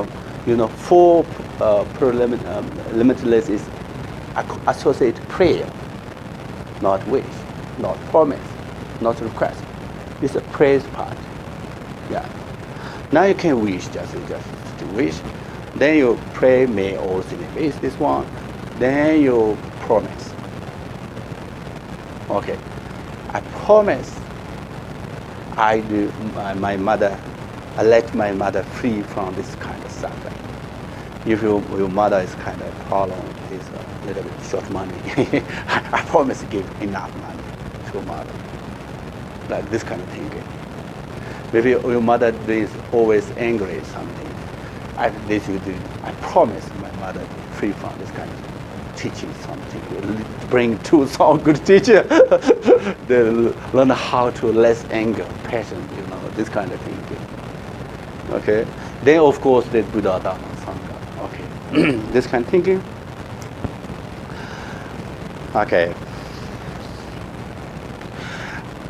Speaker 1: four limitless is associate prayer, not wish, not promise, not request. It's a praise part. Yeah. Now you can wish, just wish. Then you pray, may all sentient beings. This one. Then you promise. Okay. I promise. I do. My mother I let my mother free from this kind of suffering. If your mother is kind of problem, is a little bit short money, I promise to give enough money to your mother. Like this kind of thinking. Maybe your mother is always angry at something. I promise my mother free from this kind of teaching something. Bring to some good teacher. They learn how to less anger, passion, this kind of thinking. Okay. Then of course the Buddha Dharma Sangha. Okay. This kind of thinking. Okay.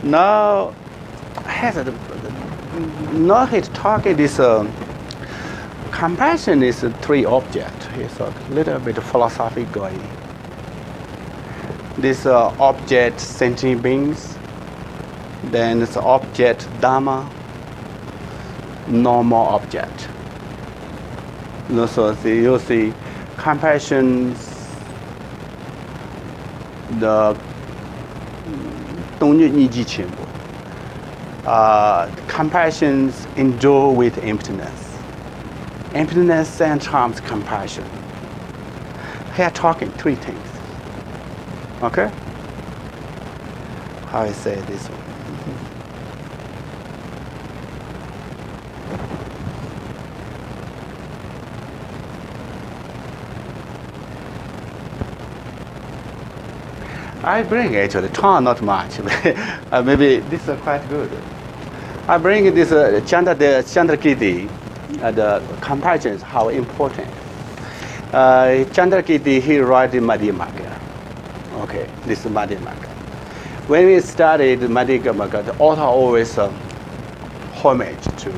Speaker 1: Now, now he's talking this compassion is three objects. It's a little bit philosophy going. This object sentient beings, then this object Dharma, normal object. So you see compassion, the compassion endure with emptiness. Emptiness and charms compassion. Here talking three things. Okay? How I say this one? I bring actually, Tom not much. Maybe this is quite good. I bring this Chandrakirti, the compassion is how important. Chandrakirti, he wrote in Madhyamaka. Okay, this is Madhyamaka. When we studied Madhyamaka, the author always homage to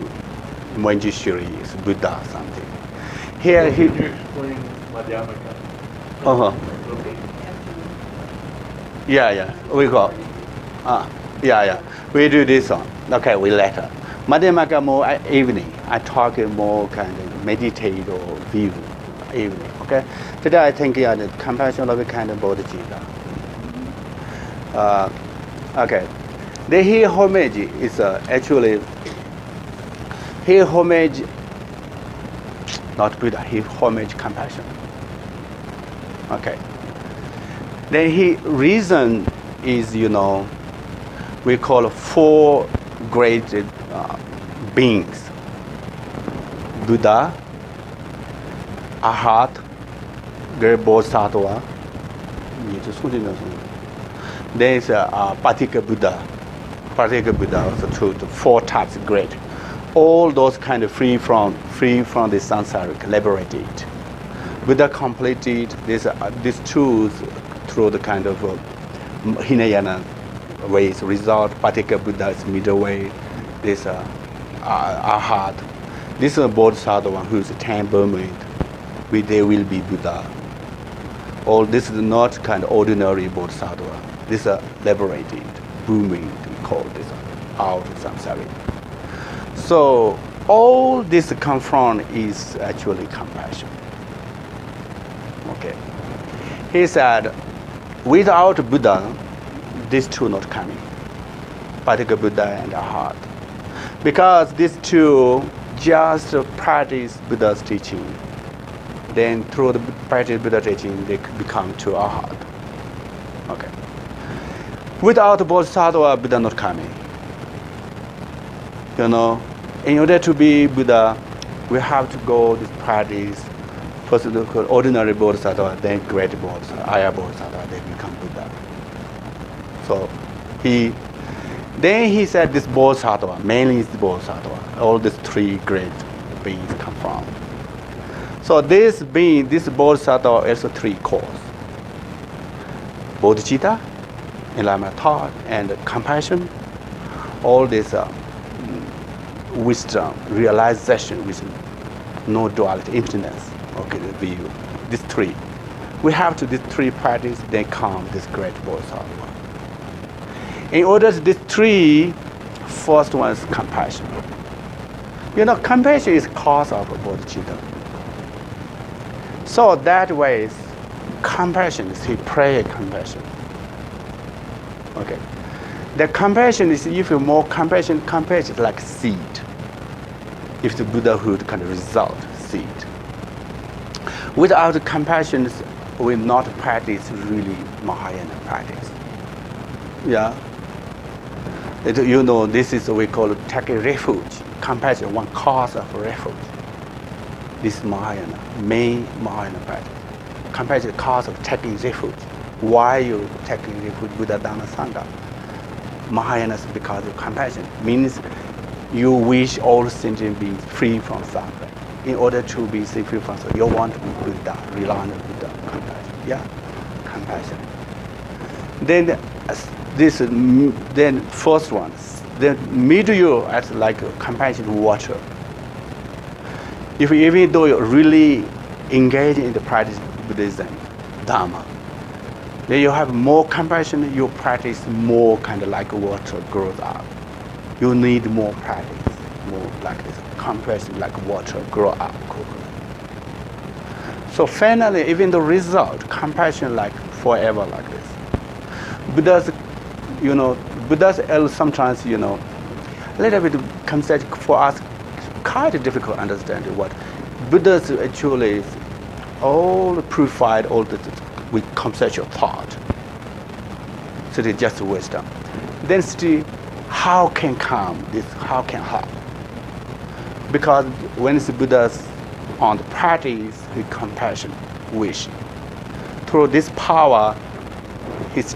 Speaker 1: Manjushri, Buddha or something. Here he
Speaker 2: explain Madhyamaka.
Speaker 1: Uh-huh. Yeah, we go. We do this one. Okay, we later. Madhyamaka more evening. I talk more kind of meditate or view evening. Okay. Today I think the compassion of a kind of bodhicitta. Okay. The here homage is actually here homage. Not Buddha. He homage compassion. Okay. Then he reason is we call four great beings: Buddha, Arhat, great Bodhisattva. There is Patika Buddha. Patika Buddha also true. Four types great. All those kind of free from the samsaric, liberated. Buddha completed these tools through the kind of Hinayana ways. Result, Patika Buddha is middle way. This Arhat. This is Bodhisattva who is temperament. They will be Buddha. All this is not kind of ordinary Bodhisattva. This is liberated, booming. We call this out of samsara. So all this come from is actually compassion. Okay. He said, without Buddha, these two not coming. Patika Buddha and Arhat. Because these two just practice Buddha's teaching. Then through the practice Buddha's teaching, they become to Arhat. Okay. Without Bodhisattva, Buddha not coming. In order to be Buddha, we have to go this practice. First, ordinary Bodhisattva, then great Bodhisattva, Aya Bodhisattva, they become Buddha. So he said this Bodhisattva, mainly is the Bodhisattva. All these three great beings come from. So this Bodhisattva is three cores: bodhicitta, enlightenment thought, and compassion. All this wisdom, realization with no duality, emptiness. Okay, the view. These three. We have to these three practice, then come this great Bodhisattva. In order to these three, first one is compassion. Compassion is cause of bodhicitta. So that way, compassion is he pray compassion. Okay. The compassion is if you more compassion is like seed. if the Buddhahood kind of result, see it. Without compassion, we not practice really Mahayana practice. Yeah. This is what we call taking refuge. Compassion, one cause of refuge. This is Mahayana, main Mahayana practice. Compassion, cause of taking refuge. Why you taking refuge? Buddha, Dhamma, Sangha. Mahayana is because of compassion. Means you wish all sentient beings free from suffering. In order to be free from suffering, you want to be Buddha, rely on Buddha, compassion. Yeah, compassion. Then first one, then middle you as like compassion water. If even though you really engage in the practice of Buddhism, Dhamma, then you have more compassion, you practice more kind of like water grows up. You need more practice, more like this. Compassion like water grow up quickly. So finally, even the result, compassion like forever like this. Buddha's sometimes, a little bit concept for us quite difficult to understand what Buddha's actually is all purified all with conceptual thought. So it's just wisdom. Then still, how can come this? How can help? Because when the Buddha's on the practice with compassion, wish, through this power, his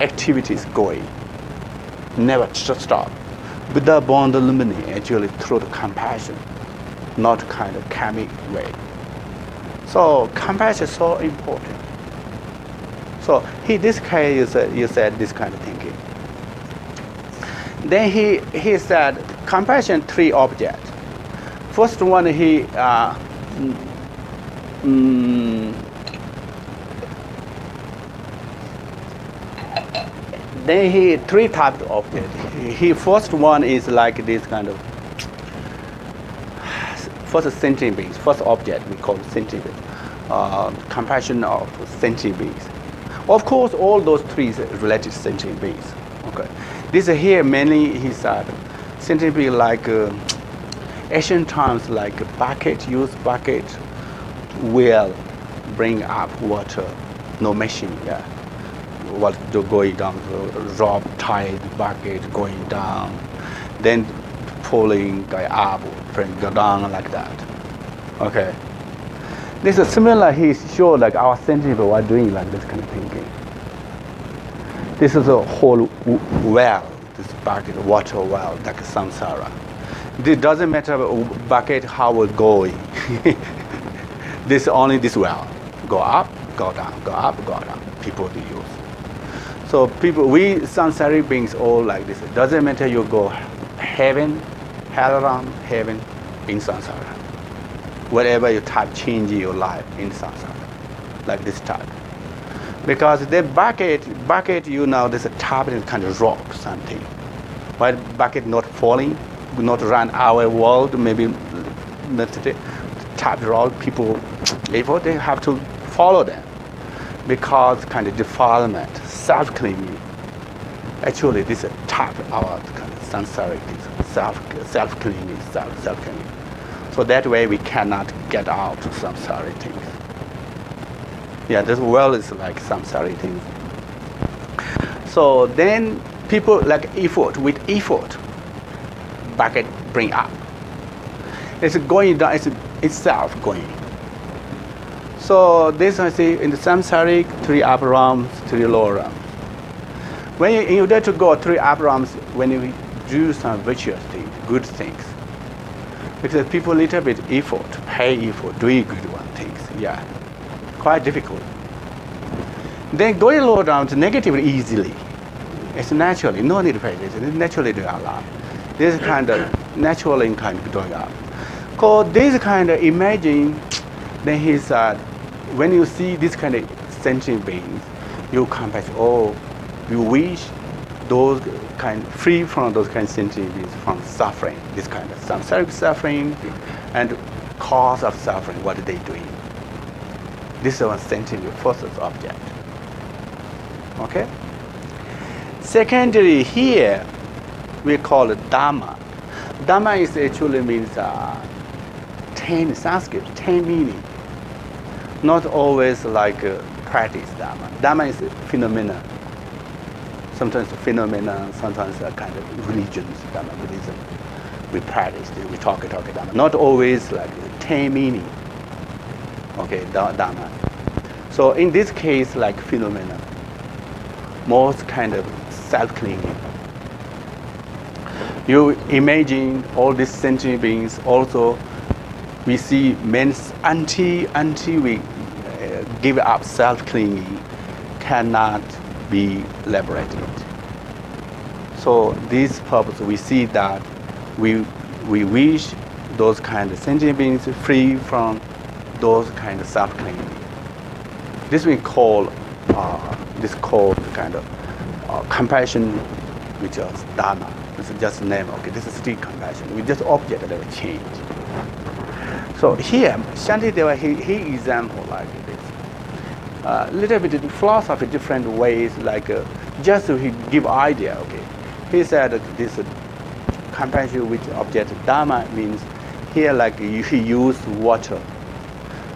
Speaker 1: activities going, never stop. Buddha born the luminary actually through the compassion, not kind of karmic way. So compassion is so important. So this case, you said this kind of thinking. Then he said compassion 3 objects. First one then he 3 types of objects. First one is like this kind of first sentient beings. First object we call sentient beings. Compassion of sentient beings. Of course, all those 3 related to sentient beings. Okay. This here mainly he said sentient beings like ancient times like use bucket will bring up water, no machine. Yeah. What going down, rope tied bucket going down, then pulling up, go down like that. Okay. This is similar. He's sure like our sentient people are doing like this kind of thinking. This is a whole well, this bucket, water well, like samsara. It doesn't matter bucket how it's going. This only this well, go up, go down, go up, go down. People do use. So people, we samsaric beings all like this. It doesn't matter you go heaven, hell around heaven, in samsara. Whatever you type, change your life in samsara, like this type. Because the bucket, this type is kind of rock something. Why bucket not falling, not run our world, maybe type rock people, they have to follow them. Because kind of defilement, self-cleaning. Actually, this is type of our kind of samsaric, self-cleaning, self-cleaning. So that way we cannot get out of samsaric things. Yeah, this world is like samsaric things. So then people like effort, with effort, bucket bring up. It's going down, it's itself going. So this I see in the samsaric 3 upper realms, 3 lower realms. When you in order to go 3 upper realms, when you do some virtuous things, good things, because people little bit effort, pay effort, doing good one things, yeah, quite difficult. Then going lower down to negative easily. It's naturally, no need to pay this, it's naturally doing a lot. This kind of naturally kind of going up. Cause this kind of imagine, then he said, when you see this kind of sentient beings, you come back, you wish those kind free from those kind of sentient beings from suffering, this kind of samsaric suffering and cause of suffering, what are they doing? This is one sentient first object. Okay? Secondly, here we call it Dhamma. Dhamma is actually means 10 Sanskrit, 10 meaning. Not always like practice Dhamma. Dhamma is phenomena. Sometimes phenomena, sometimes a kind of religions, Dhamma, Buddhism. We practice, we talk Dhamma. Not always like 10 meaning. Okay, Dhamma. So in this case, like phenomena, most kind of self-clinging. You imagine all these sentient beings. Also, we see men's until we give up self-clinging, cannot be liberated. So this purpose, we see that we wish those kind of sentient beings free from those kind of self-clinging. This we call kind of compassion, which is Dharma. This is just a name. Okay, this is still compassion. We just object that will change. So here, Shantideva, he example like this. Little bit philosophy, different ways, like just to give idea. Okay, he said that this compassion which object Dharma means here like he used water,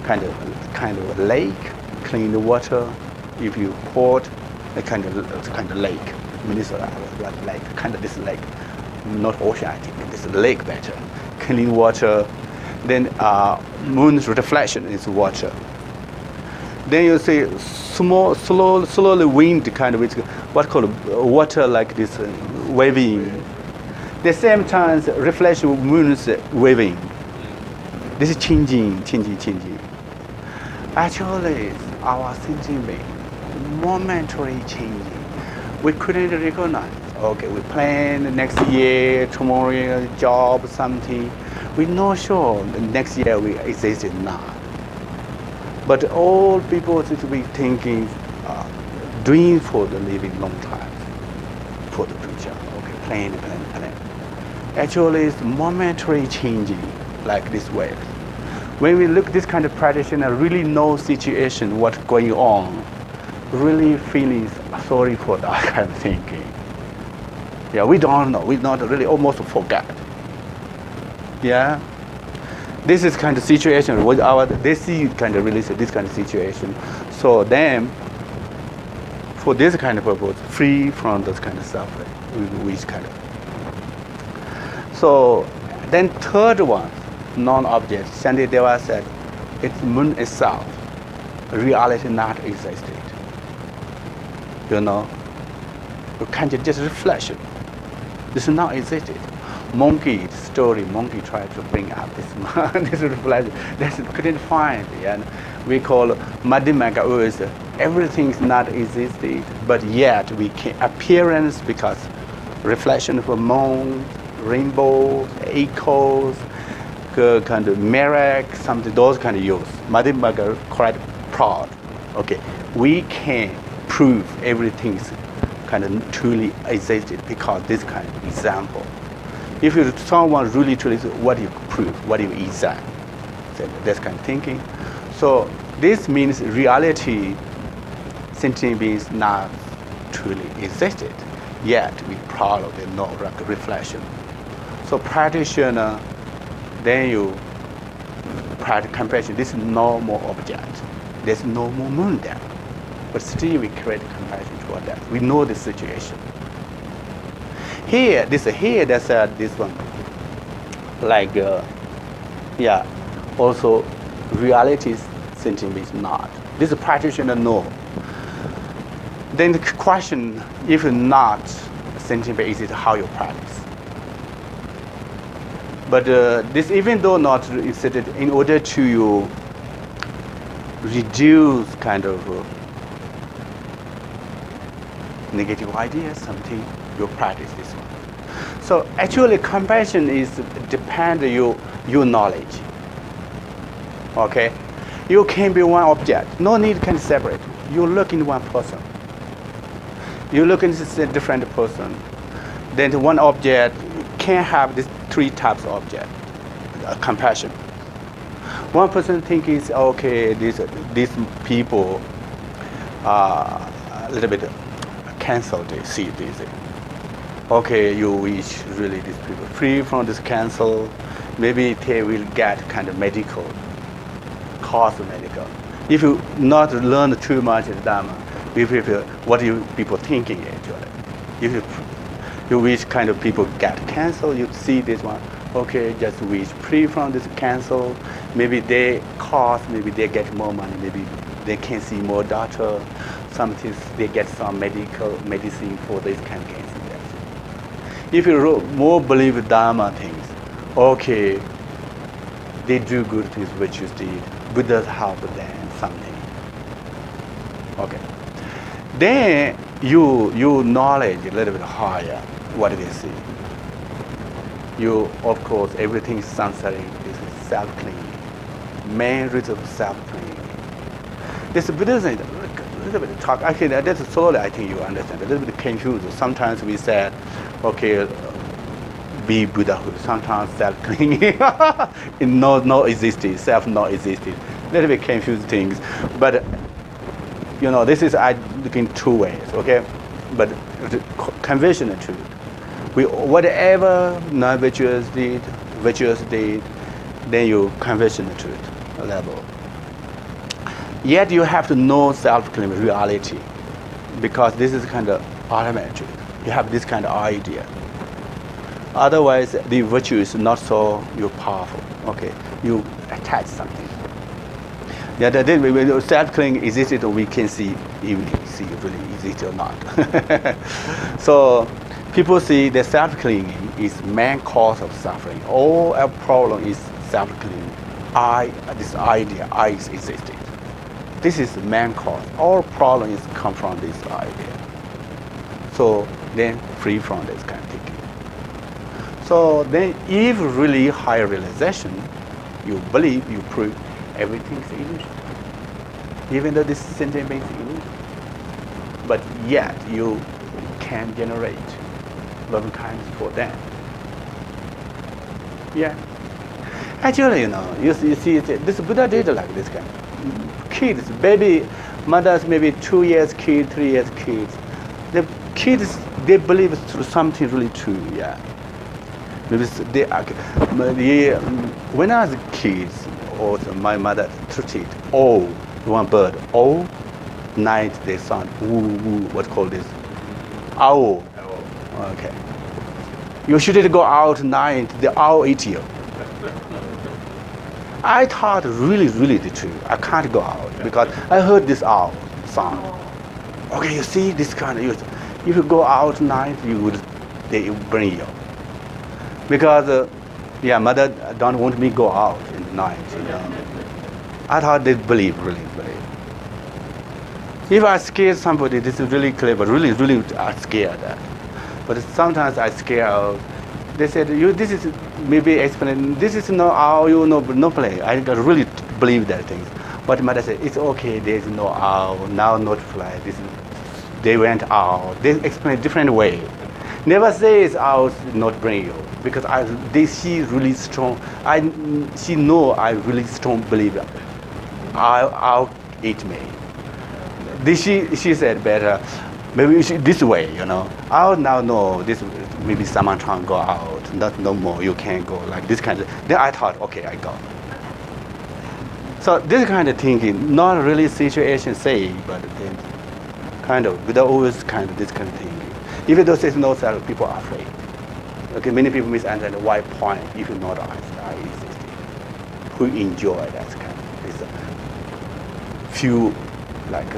Speaker 1: kind of lake, clean water. If you poured a kind of lake, municipal lake, kind of this lake, not ocean. I think this lake better, clean water. Then moon's reflection is water. Then you see slowly wind kind of, what called water like this waving. The same time reflection of moon's waving. This is changing. Actually, our thinking being momentary changing. We couldn't recognize. Okay, we plan next year, tomorrow, job, something. We're not sure the next year we exist or not. But all people seem to be thinking, doing for the living long time, for the future. Okay, plan. Actually, it's momentary changing, like this way. When we look this kind of practitioner, really know situation, what's going on, really feeling sorry for that kind of thinking. Yeah, we don't know. We not really almost forget. Yeah, this is kind of situation with they see kind of release this kind of situation. So then, for this kind of purpose, free from this kind of suffering, which kind of. So then third one, non-object. Shantideva said, it's moon itself, reality not existed. You know, you can't just reflection. This is not existed. Monkey story. Monkey tried to bring up this reflection. That couldn't find. And we call Madhyamaka is everything is not existed, but yet we can appearance because reflection of moon, rainbow, echoes, kind of mirror, something those kind of use. Madhyamaka quite proud. Okay, we can prove everything's kind of truly existed because this kind of example. If you someone really truly, what do you prove? What do you examine? So that's kind of thinking. So this means reality, sentient beings not truly existed. Yet we proud of the no reflection. So practitioner, then you practice compassion. This is no more object. There's no more moon there. But still we create compassion toward that. We know the situation. Here, that's this one. Like, also reality sentient beings not. This practitioner know. Then the question, if not sentient being, is how you practice. But this, even though not stated, in order to reduce kind of negative ideas, something, you practice this one. So actually compassion is depend your knowledge. Okay? You can be one object. No need can separate. You look in one person. You look into a different person. Then one object can have these three types of object. Compassion. One person thinks, okay, these people are a little bit cancelled. They see this. okay, you wish really these people free from this cancer, maybe they will get kind of medical, cost medical. If you not learn too much of Dharma, what you people thinking actually? If you wish kind of people get cancer, you see this one, okay, just wish free from this cancer, maybe they cost, maybe they get more money, maybe they can see more doctor, sometimes they get some medical medicine for this kind of cancer. If you more believe Dharma things, okay, they do good things which you did, Buddha help them something. Okay. Then you knowledge a little bit higher what they see. You of course everything sensory is self-clinging. Main reason of self-clinging. This Buddhism a little bit talk. Actually, that's slowly I think you understand. A little bit confused. Sometimes we said, okay, be Buddhahood. Sometimes self-clinging, it not existing, self not existing. A little bit confused things, but this is I look in two ways. Okay, but conventional truth. Whatever non-virtuous did, virtuous did, then you conventional truth level. Yet you have to know self-claim reality, because this is kind of ultimate truth. You have this kind of idea. Otherwise, the virtue is not so powerful. Okay, you attach something. Yeah, that self-claim existed, we can see really exist or not. So people see the self-clinging is main cause of suffering. All our problem is self-clinging. This idea, I existed. This is the main cause. All problems come from this idea. So then free from this kind of thinking. So then if really higher realization, you believe, you prove everything is illusion. Even though this sentient being is illusion. But yet you can generate loving kindness for them. Yeah. Actually, you see, this Buddha did like this kind. Kids, baby, mothers, maybe 2 years kid, 3 years kids. The kids, they believe through something really true, yeah. Maybe when I was kids, also my mother treated all one bird, all night they sound woo woo. What call this? Owl. Okay. You shouldn't go out night. The owl eat you. I thought really the truth. I can't go out because I heard this owl sound. Okay, you see this kind of. If you go out night, they will bring you. Because mother don't want me go out in the night. I thought they really believe. If I scare somebody, this is really clever. Really I scared that. But sometimes I scare out. They said, this is maybe explain. This is no owl, no play. I really believe that things. But mother said, it's okay. There is no owl now, not fly. They went out. They explain different way. Never say it's owl not bring you, because she really strong. She know I really strong believe. I'll eat me. She said better. Maybe this way, I'll now know this. Maybe someone trying to go out, not no more. You can't go like this kind of. Then I thought, okay, I go. So this kind of thinking, not really situation say, but then kind of, but always kind of this kind of thinking. Even though there's no self, people are afraid. Okay, many people misunderstand why point if you not I exist. Who enjoy that kind of this few like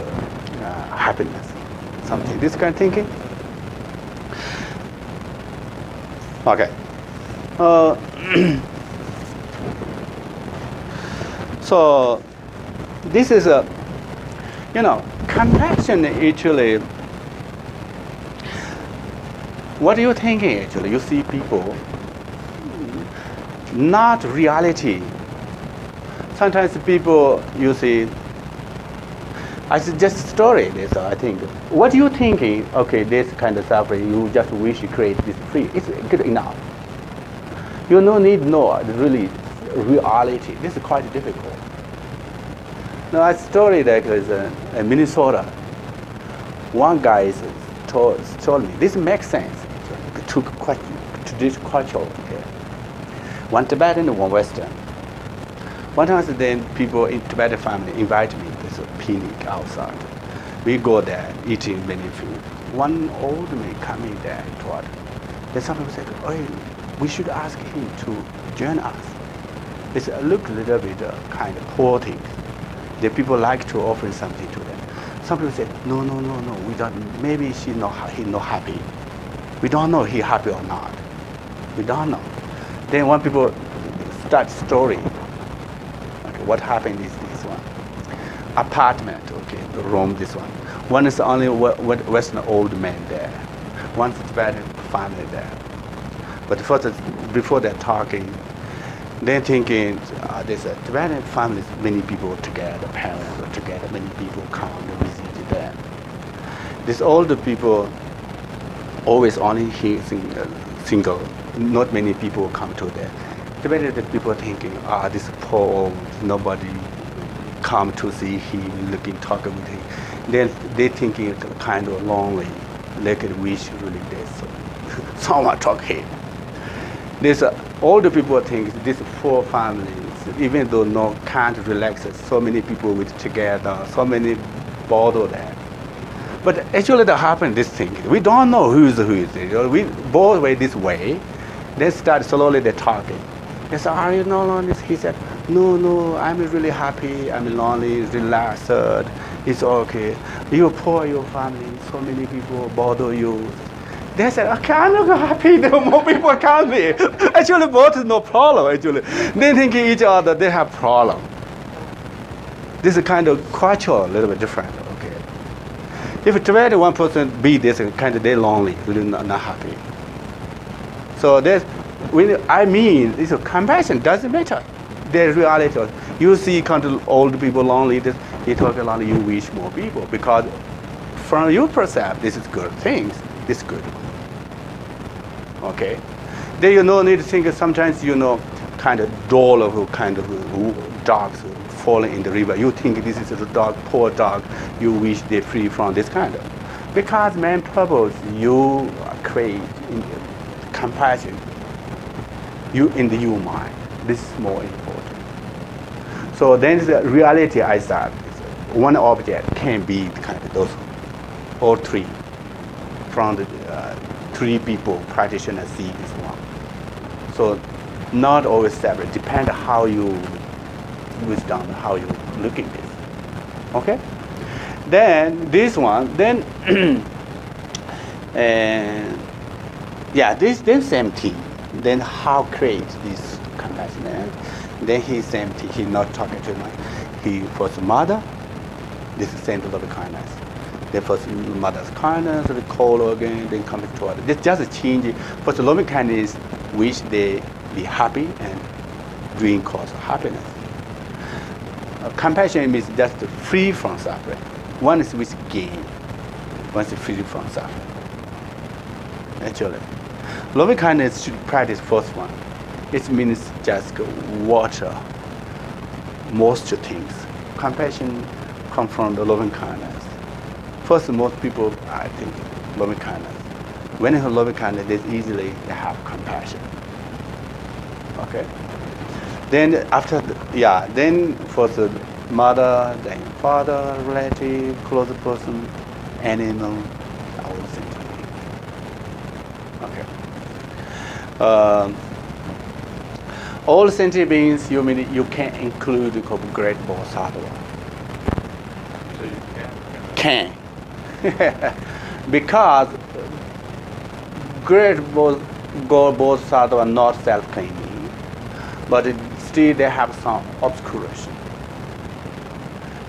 Speaker 1: happiness, something. This kind of thinking. Okay. So this is a, compassion actually. What are you thinking actually? You see people, not reality. Sometimes people, you see, I suggest story this, I think. What are you thinking? Okay, this kind of suffering, you just wish you create this free. It's good enough. You no need really reality. This is quite difficult. Now, a story that is in Minnesota. One guy told me, this makes sense. two traditional culture. Okay. One Tibetan and one Western. One time then people in Tibetan family invite me to this picnic outside. We go there eating many food. One old man coming there toward. Then some people said, "Oh, we should ask him to join us." It's look a little bit kind of poor things. The people like to offer something to them. Some people say, no, we don't. Maybe he not happy. We don't know he happy or not. We don't know. Then when people start story, okay, what happened is this one. Apartment, okay, the room, this one. One is only Western old man there. One's Tibetan family there. But before they're talking, they're thinking, there's a Tibetan families, many people together, parents are together, many people come to visit them. These older people always only single, not many people come to them. Tibetan people thinking, this poor old, nobody come to see him, looking, talking with him. Then they thinking it's kind of lonely, like wish really there's someone talk him. These older people think these four families, even though can't relax, so many people with together, so many bother there. But actually that happened, this thing. We don't know who is. We both way this way. Then start slowly they're talking. They said, "Are you not lonely?" He said, No, I'm really happy, I'm lonely, relaxed, it's okay. You're poor, your family, so many people bother you. They said, okay, I'm not happy, there are more people coming. Actually, both is no problem, actually. They think each other, they have problem. This is kind of culture, a little bit different, okay. If Tibetan one person be this kind of, they lonely, really not happy. So this compassion doesn't matter. There's reality. You see kind of old people lonely, you talk a lot, you wish more people, because from your perspective, this is good things, this is good. Okay? Then you need to think sometimes kind of dollar kind of dogs falling in the river. You think this is a dog, poor dog, you wish they're free from this kind of. Because main purpose you create compassion, you in the you mind. This is more important. So then the reality I thought one object can be kind of those all three. From the three people practitioners see this one. So not always separate. Depend how you wisdom, how you look at this. Okay? Then this one, then this same thing. Then how create this compassion? Then he same thing. He not talking to me. He first mother. This is same to love kindness. Then first mother's kindness, recall again, then come to other. This just change. First loving kindness, wish they be happy and doing cause happiness. Compassion means just free from suffering. One is with gain. One is free from suffering. Actually, loving kindness should practice first one. It means just water most things. Compassion comes from the loving kindness. First, most people, I think, loving kindness. When you have loving kindness, they easily have compassion. Okay. Then after, then first mother, then father, relative, close person, animal, all things. Okay. All sentient beings, you can include the great bodhisattva.
Speaker 2: So you
Speaker 1: Can. Because great bodhisattva are not self-claiming, but still they have some obscuration.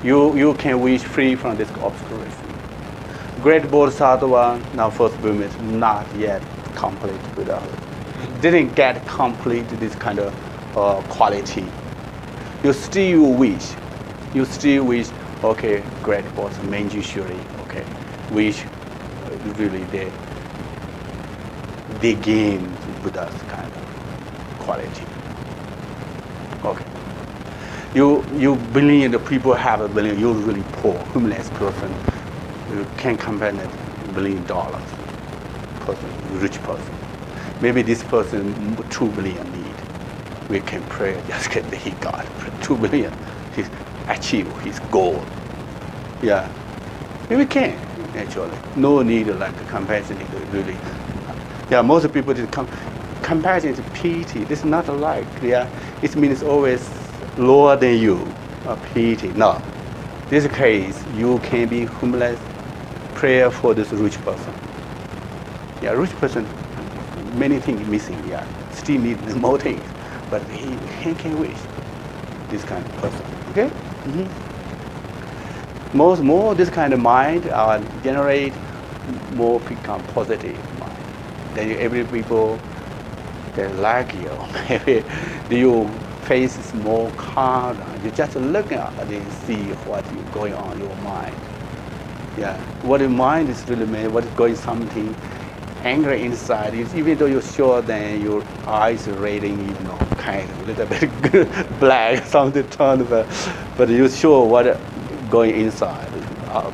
Speaker 1: You can wish free from this obscuration. Great bodhisattva, now first Burma is not yet complete without didn't get complete this kind of quality. You still wish, okay, great boss, Menji Shuri, okay, wish really they gain Buddha's kind of quality. Okay. You believe the people have a billion, you're really poor, homeless person, you can't compare that $1 billion person, rich person. Maybe this person 2 billion need. We can pray, just get he got 2 billion. He achieve his goal. Yeah, we can actually. No need like compassion really. Yeah, most people just compassion is pity. This is not like, yeah, it means always lower than you, pity. No, this case you can be homeless. Prayer for this rich person. Yeah, rich person, many things missing. Yeah, still need more things, but he can wish. This kind of person. Okay. More this kind of mind generate more become positive mind. Then every people they like you. Maybe your face is more calm. You just look at it and see what is going on in your mind. Yeah, what your mind is really made, what is going something angry inside. Even though you're sure then your eyes are reading, kind of a little bit black, something turned, but you're sure what going inside,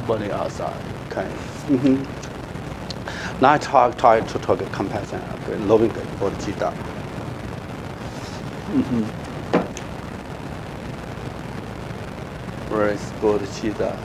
Speaker 1: body outside, kind of. Now I try to talk compassion, loving bodhicitta. Where is bodhicitta?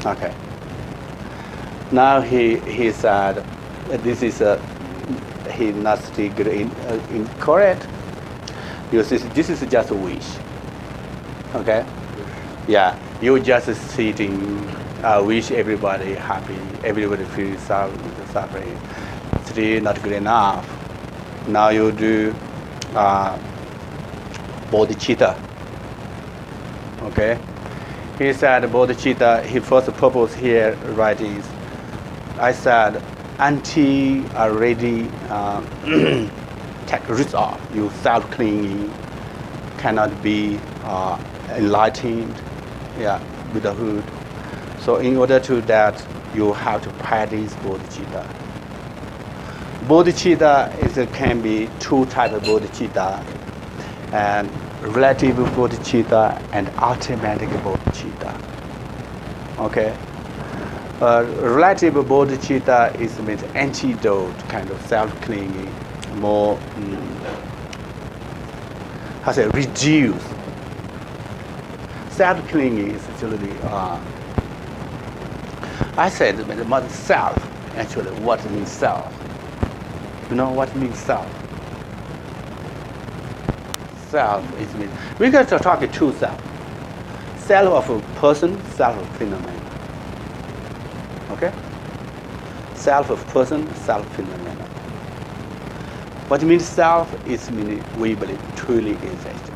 Speaker 1: Okay. Now he said this is he not still incorrect because this is just a wish. Okay. Yeah, you just sitting. Wish everybody happy, everybody feels suffering. Still not good enough. Now you do bodhicitta. Okay. He said bodhicitta. His first purpose here, right, is I said until already take roots off. You self-clinging cannot be enlightened. Yeah, Buddhahood. So in order to that, you have to practice bodhicitta. Bodhicitta can be 2 types of bodhicitta, and relative bodhicitta and automatic bodhicitta. Okay. Relative bodhicitta means antidote, kind of self-clinging, more reduce. Self-clinging is actually. I said the self, actually, what means self? You know what means self? Self is means, we got to talk two self. Self of a person, self of phenomenon. Okay? Self of person, self phenomenon. What means self is meaning we believe truly exists.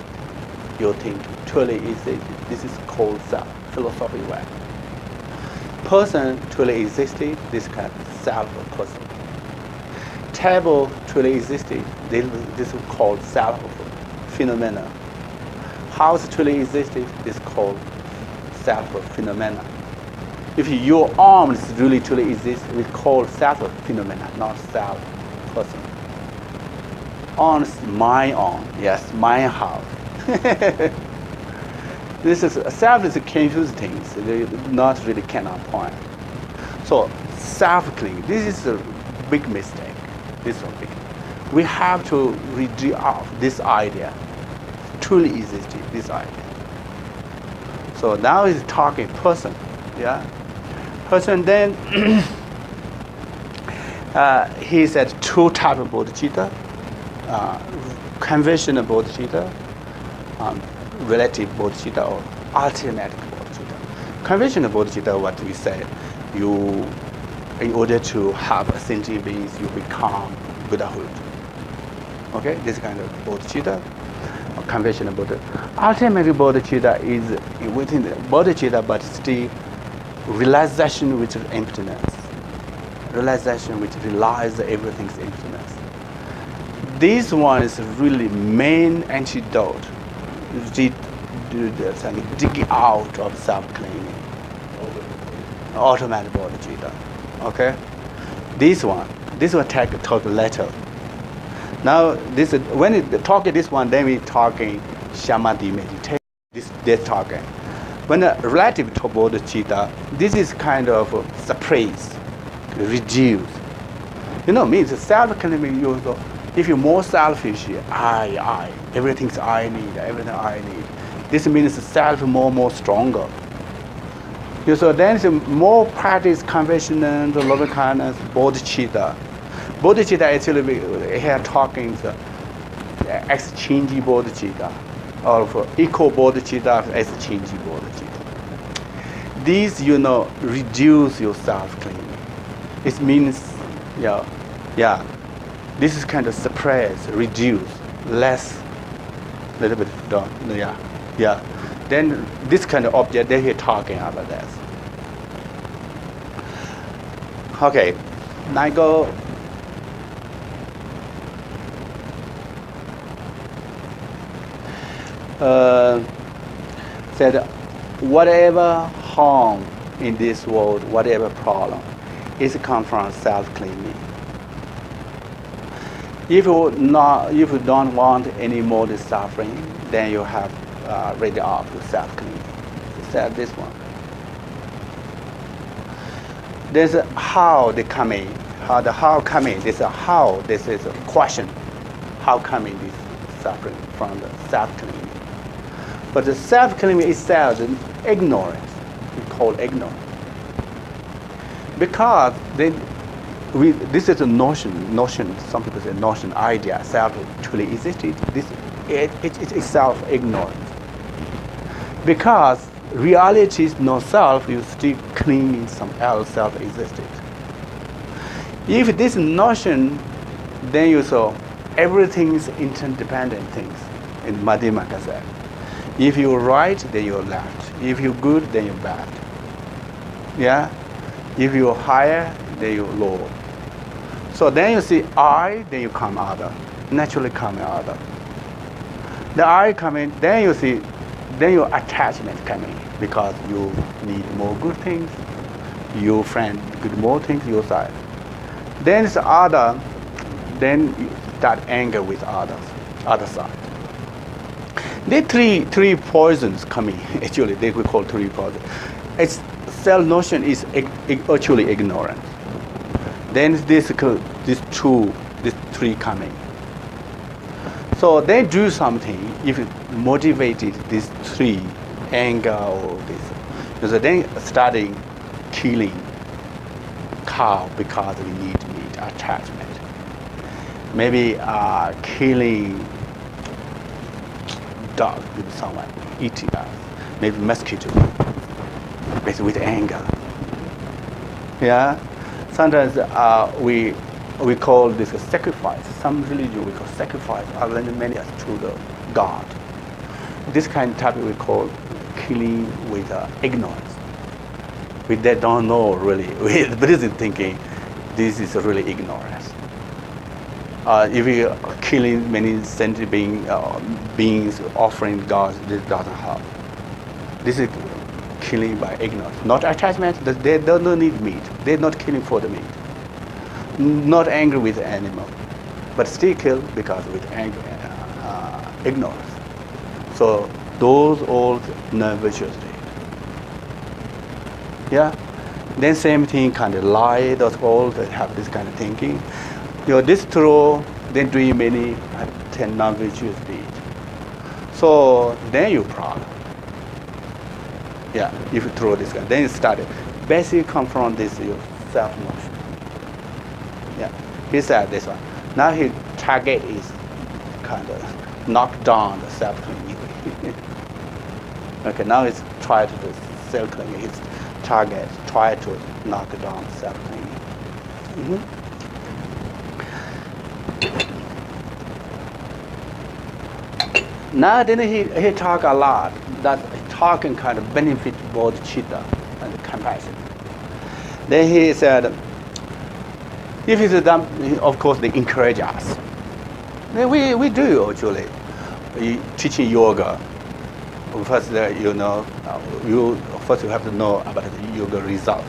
Speaker 1: You think truly exists. This is called self, philosophy way. Person truly existed, this kind of self of person. Table truly existed, this is called self of phenomena. House truly existed, this is called self of phenomena. If your arms really truly exist, we call self of phenomena, not self person. Arms, my arm, yes, my house. This is self is a confused thing. So not really cannot point. So self-clinging, this is a big mistake. This is big. We have to reduce off this idea. Truly existing, this idea. So now he's talking person, yeah. Person then he said 2 types of bodhicitta, conventional bodhicitta, relative bodhicitta or alternative bodhicitta. Conventional bodhicitta, what we say, you, in order to have a sentient beings, you become Buddhahood. Okay, this kind of bodhicitta, or conventional bodhicitta. Alternative bodhicitta is within the bodhicitta, but still realization with emptiness. Realization which realizes everything's emptiness. This one is really main antidote. Dig out of self-clinging. Automatic bodhicitta. Okay? this one talk later. Now this when it talk this one, then we talking samadhi meditation. This talking. When relative to bodhicitta, this is kind of suppress, reduce. Means self-claiming. If you're more selfish, I, everything's I need, everything I need. This means self more stronger. So then more practice compassion, loving kindness, bodhicitta. Bodhicitta actually here talking exchange bodhicitta, or equal bodhicitta, exchange bodhicitta. These reduce your self-claiming. It means this is kind of suppress, reduce, less, little bit down. Then this kind of object that he's talking about that. Okay, now go. Said whatever harm in this world, whatever problem, is come from self-claiming. If you don't want any more suffering, then you have ready off the self-claiming. Said this one. There's a how they come in. How coming? This is a how. This is a question. How coming this suffering from the self-claiming? But the self-claiming itself is ignorance. We call ignorance. Because this is a notion. Some people say notion, idea, self truly existed. It is self ignorance. Because reality is not self, you still claiming some else self existed. If this notion, then you saw everything is interdependent things. In Madhyamaka said, if you're right, then you're left. If you're good, then you're bad. Yeah. If you're higher, then you're lower. So then you see I, then you come other. Naturally come other. The I come in, then you see, then your attachment come in because you need more good things. Your friend good more things your side. Then it's other, then you start anger with others, other side. There three poisons coming. Actually, they we call three poisons. It's self notion is actually ignorant. Then these three coming. So they do something. If it motivated these three, anger or this, so then starting killing cow because we need meat, attachment. Maybe killing dog with someone, eating us. Maybe mosquito, basically with anger. Yeah. Sometimes we call this a sacrifice. Some religion we call sacrifice. Other than many to the God. This kind of topic we call killing with ignorance. They don't know really. With Buddhism thinking, this is really ignorance. If we are killing many sentient beings offering God, this doesn't help. This is killing by ignorance. Not attachment, they don't need meat. They're not killing for the meat. Not angry with the animal, but still kill because with anger, ignorance. So those all non-virtuous state. Yeah. Then same thing, kind of lie, those all that have this kind of thinking. This true, then doing many non-virtuous deeds. So then you problem. Yeah, if you throw this guy, then you started. Basically come from this your self-notion. Yeah, he said this one. Now his target is kind of knock down the self-clinging. Okay, now he's trying to do self-clinging. His target try to knock down self-clinging. Mm-hmm. Now then he talk a lot. That talking kind of benefit bodhicitta and compassion. Then he said, if it's done, of course they encourage us. Then we do actually. Teaching yoga. First, you have to know about the yoga result.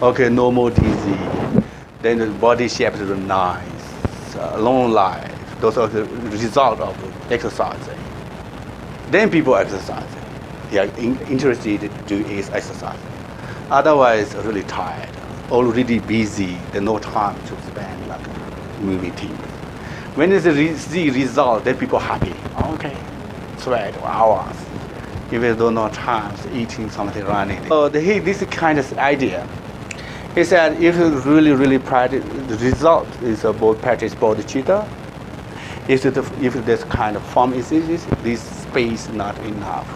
Speaker 1: Okay, no more disease. then the body shape is nice, long life. Those are the result of exercising. Then people exercise. They are interested to do is exercise. Otherwise, really tired, already busy. There's no time to spend like movie TV. When they see result, then people happy. Okay, sweat hours. If they don't know time, eating something, running. So this kind of idea. He said, if you really practice, the result is about practice bodhicitta. If this kind of form exists, this space not enough.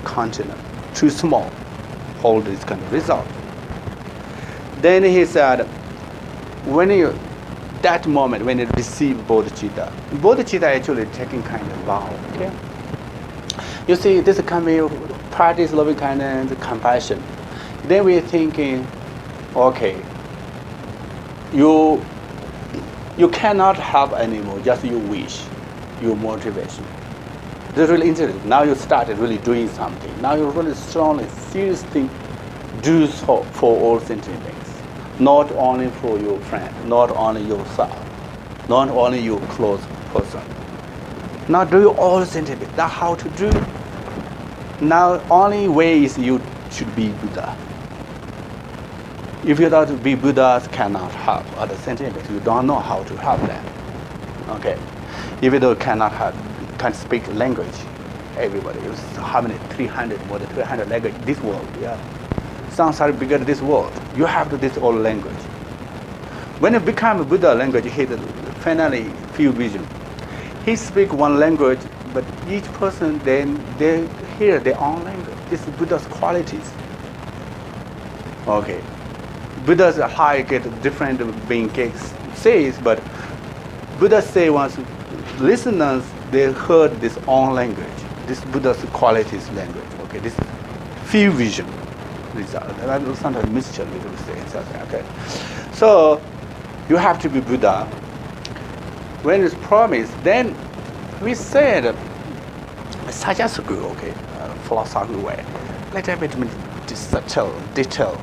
Speaker 1: Continent too small, hold this kind of result. Then he said, that moment when you receive bodhicitta actually taking kind of vow. Okay? You see, this can be practice loving kindness, compassion. Then we're thinking, okay, you cannot help anymore, just you wish, your motivation. This is really interesting. Now you started really doing something. Now you really strongly, seriously do so for all sentient beings. Not only for your friend, not only yourself, not only your close person. Now do all sentient beings. That's how to do. Now only way is you should be Buddha. If you don't be Buddhas, cannot help other sentient beings. You don't know how to help them. Okay. If you cannot help, can't speak language. Everybody is how many 300 more than 300 language this world. Yeah. Sounds are bigger than this world. You have to this old language. When you become a Buddha language, he finally feel vision. He speak one language, but each person then they hear their own language. This is Buddha's qualities. Okay. Buddha's high get different being says, but Buddha say once listeners they heard this own language, this Buddha's qualities language. Okay, this few vision result. And sometimes mixture we will say something. Okay, so you have to be Buddha. When it's promised, then we said suggest okay, philosophical way, little bit detail.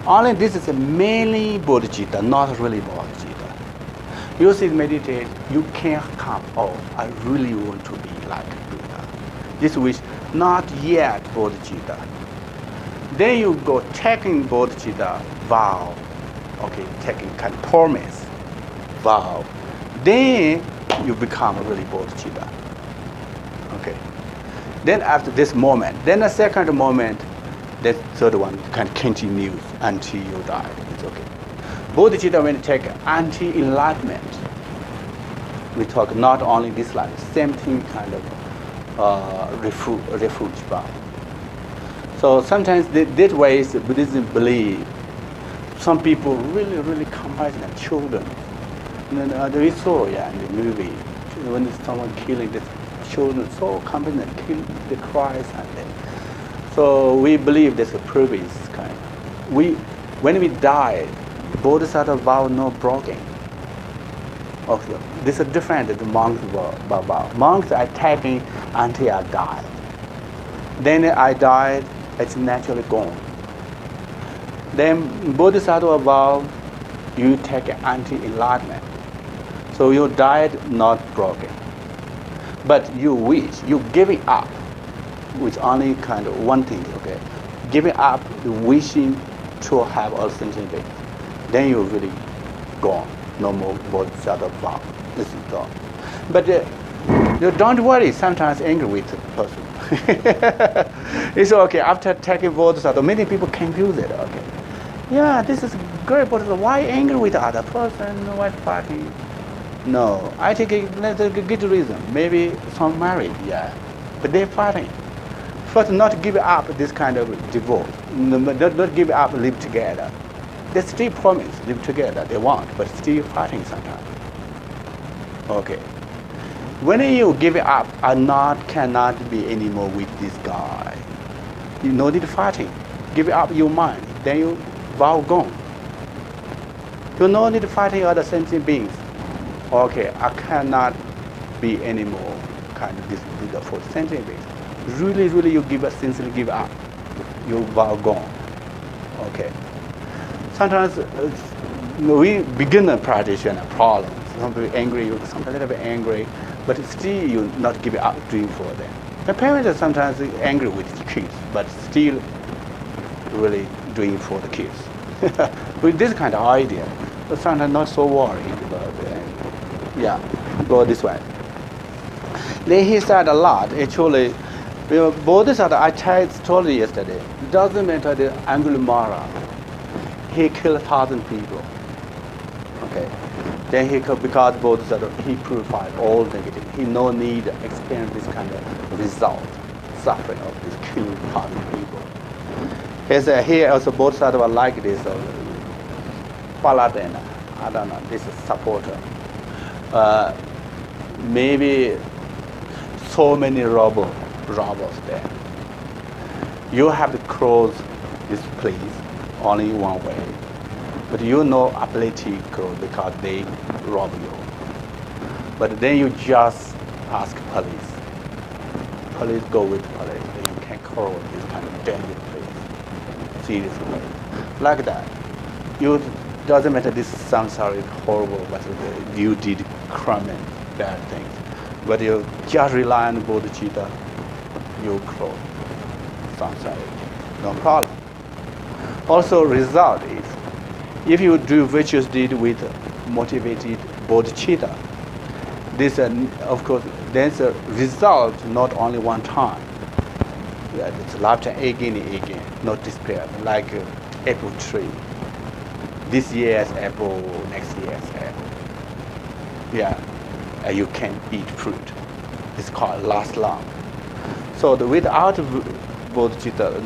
Speaker 1: Only this is mainly bodhicitta, not really bodhicitta. You see, meditate, you can't come, I really want to be like Buddha. This wish, not yet bodhicitta. Then you go taking bodhicitta vow, okay, taking kind of promise, vow. Then you become really bodhicitta. Okay. Then after this moment, then the second moment, the third one can continue until you die. It's okay. Bodhicitta, when you take anti-enlightenment, we talk not only this life, same thing kind of refuge vow. So sometimes that way is Buddhism believe. Some people really compassionate children. And then we saw in the movie when someone killing the children, so compassionate, kill the cries and then. So we believe there's a purpose kind. When we die, Bodhisattva vow no broken. Okay, this is different than the monks vow. Monks are taking until I die. Then I died, it's naturally gone. Then Bodhisattva vow, you take anti-enlightenment. So you died not broken. But you wish, you giving up, with only kind of one thing, okay? Giving up the wishing to have all sentient beings. Then you're really gone. No more bodhisattva vow. This is gone. But you don't worry, sometimes angry with the person. It's okay, after taking bodhisattva, many people confuse it, okay? Yeah, this is great, but why angry with the other person? Why fighting? No, I think that's a good reason. Maybe some married, yeah, but they're fighting. First, not give up this kind of divorce. Not give up, live together. They still promise live together. They want, but still fighting sometimes. Okay. When you give up, cannot be anymore with this guy. You no need fighting. Give up your mind. Then you vow gone. You no need fighting other sentient beings. Okay, I cannot be anymore kind of this Buddha for sentient beings. Really, you sincerely give up. You vow gone. Okay. Sometimes we beginner practitioner problem. Sometimes angry, sometimes a little bit angry, but still you not give up doing for them. The parents are sometimes angry with the kids, but still really doing for the kids. With this kind of idea, but sometimes not so worried about it. Yeah, go this way. Then he said a lot. Actually, Bodhisattva, I told you yesterday, it doesn't matter the Angulimala. He killed 1,000 people. Okay. Then because Bodhisattva, he purified all negative. He no need to experience this kind of result, suffering of this killing 1,000 people. He said here also Bodhisattva like this paladin, I don't know, this is supporter. Maybe so many robbers there. You have to cross this place only one way. But you know ability to cross because they rob you. But then you just ask police. Police go with police. Then you can cross this kind of dangerous place. Serious place. Like that. You doesn't matter this samsara is horrible, but you did crime and bad things. But you just rely on bodhicitta, you cross samsara. No problem. Also result is, if you do virtuous deed with motivated bodhicitta, this of course there's a result not only one time. It's lifetime again and again, not despair, like apple tree. This year's apple, next year's apple. Yeah, you can eat fruit. It's called last long. So without bodhicitta,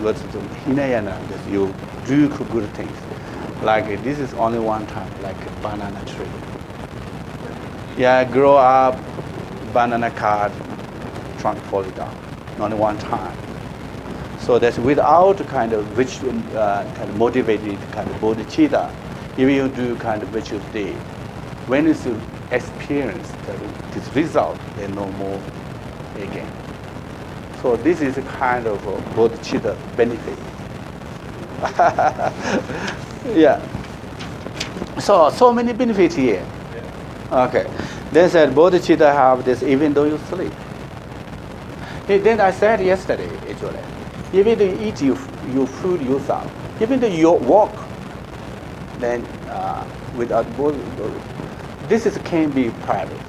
Speaker 1: Hinayana, you do good things. Like this is only one time, like a banana tree. Yeah, grow up, banana card, trunk fall down, only one time. So that's without kind of kind of motivated kind of bodhicitta. If you do kind of virtuous deed, when you experience this result, then no more again. So this is a kind of bodhicitta benefit. Yeah. So many benefits here. Yeah. Okay. Then said bodhicitta have this even though you sleep. Then I said yesterday actually, even though you eat your food yourself, even though you walk, then without this can be private.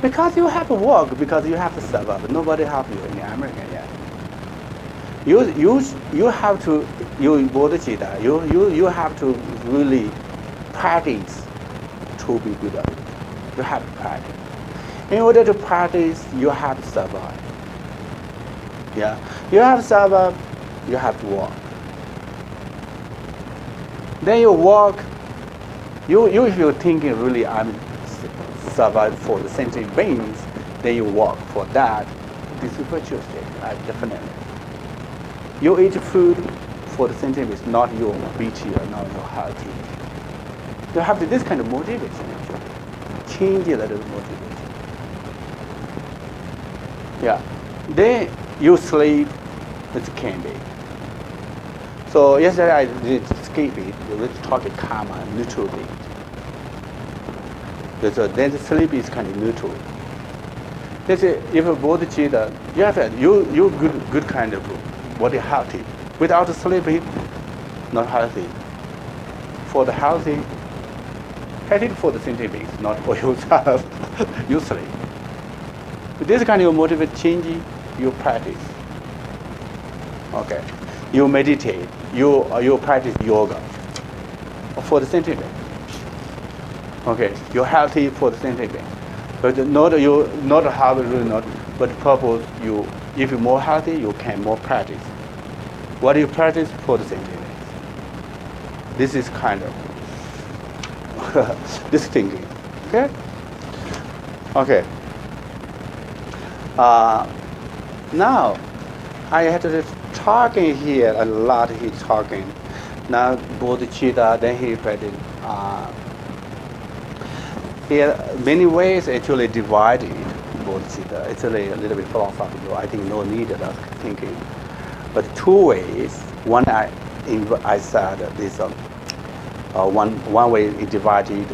Speaker 1: Because you have to walk, because you have to survive. Nobody help you in America yet. You have to, you bodhicitta, you have to really practice to be good at it. You have to practice. In order to practice, you have to survive. Yeah, you have to survive, you have to walk. Then you walk, if you're thinking really I'm survive for the sentient beings, then you walk for that. This is virtuous state, definitely. You eat food for the sentient beings, not your beauty or not your healthy. You have this kind of motivation actually. Change a little motivation. Yeah. Then you sleep, it can be. So yesterday I did skip it. Let's talk about karma, neutral state. So then the sleep is kind of neutral. Let's say if a bodhicitta, you good kind of body healthy. Without sleeping, not healthy. For the healthy for the sentient beings, not for yourself. You sleep. With this kind of motivate changing, you practice. Okay. You meditate. You practice yoga for the sentient being. Okay. You're healthy for the sentient being. But not have really not, but purpose you, if you're more healthy, you can more practice. What do you practice for the sentient beings? This is kind of this thinking. Okay? Okay. Now I had to talking here a lot. He's talking now bodhicitta. Then he practiced. Here many ways actually divided bodhicitta. It's a little bit philosophical. I think no need of thinking. But two ways. One I said this One way is divided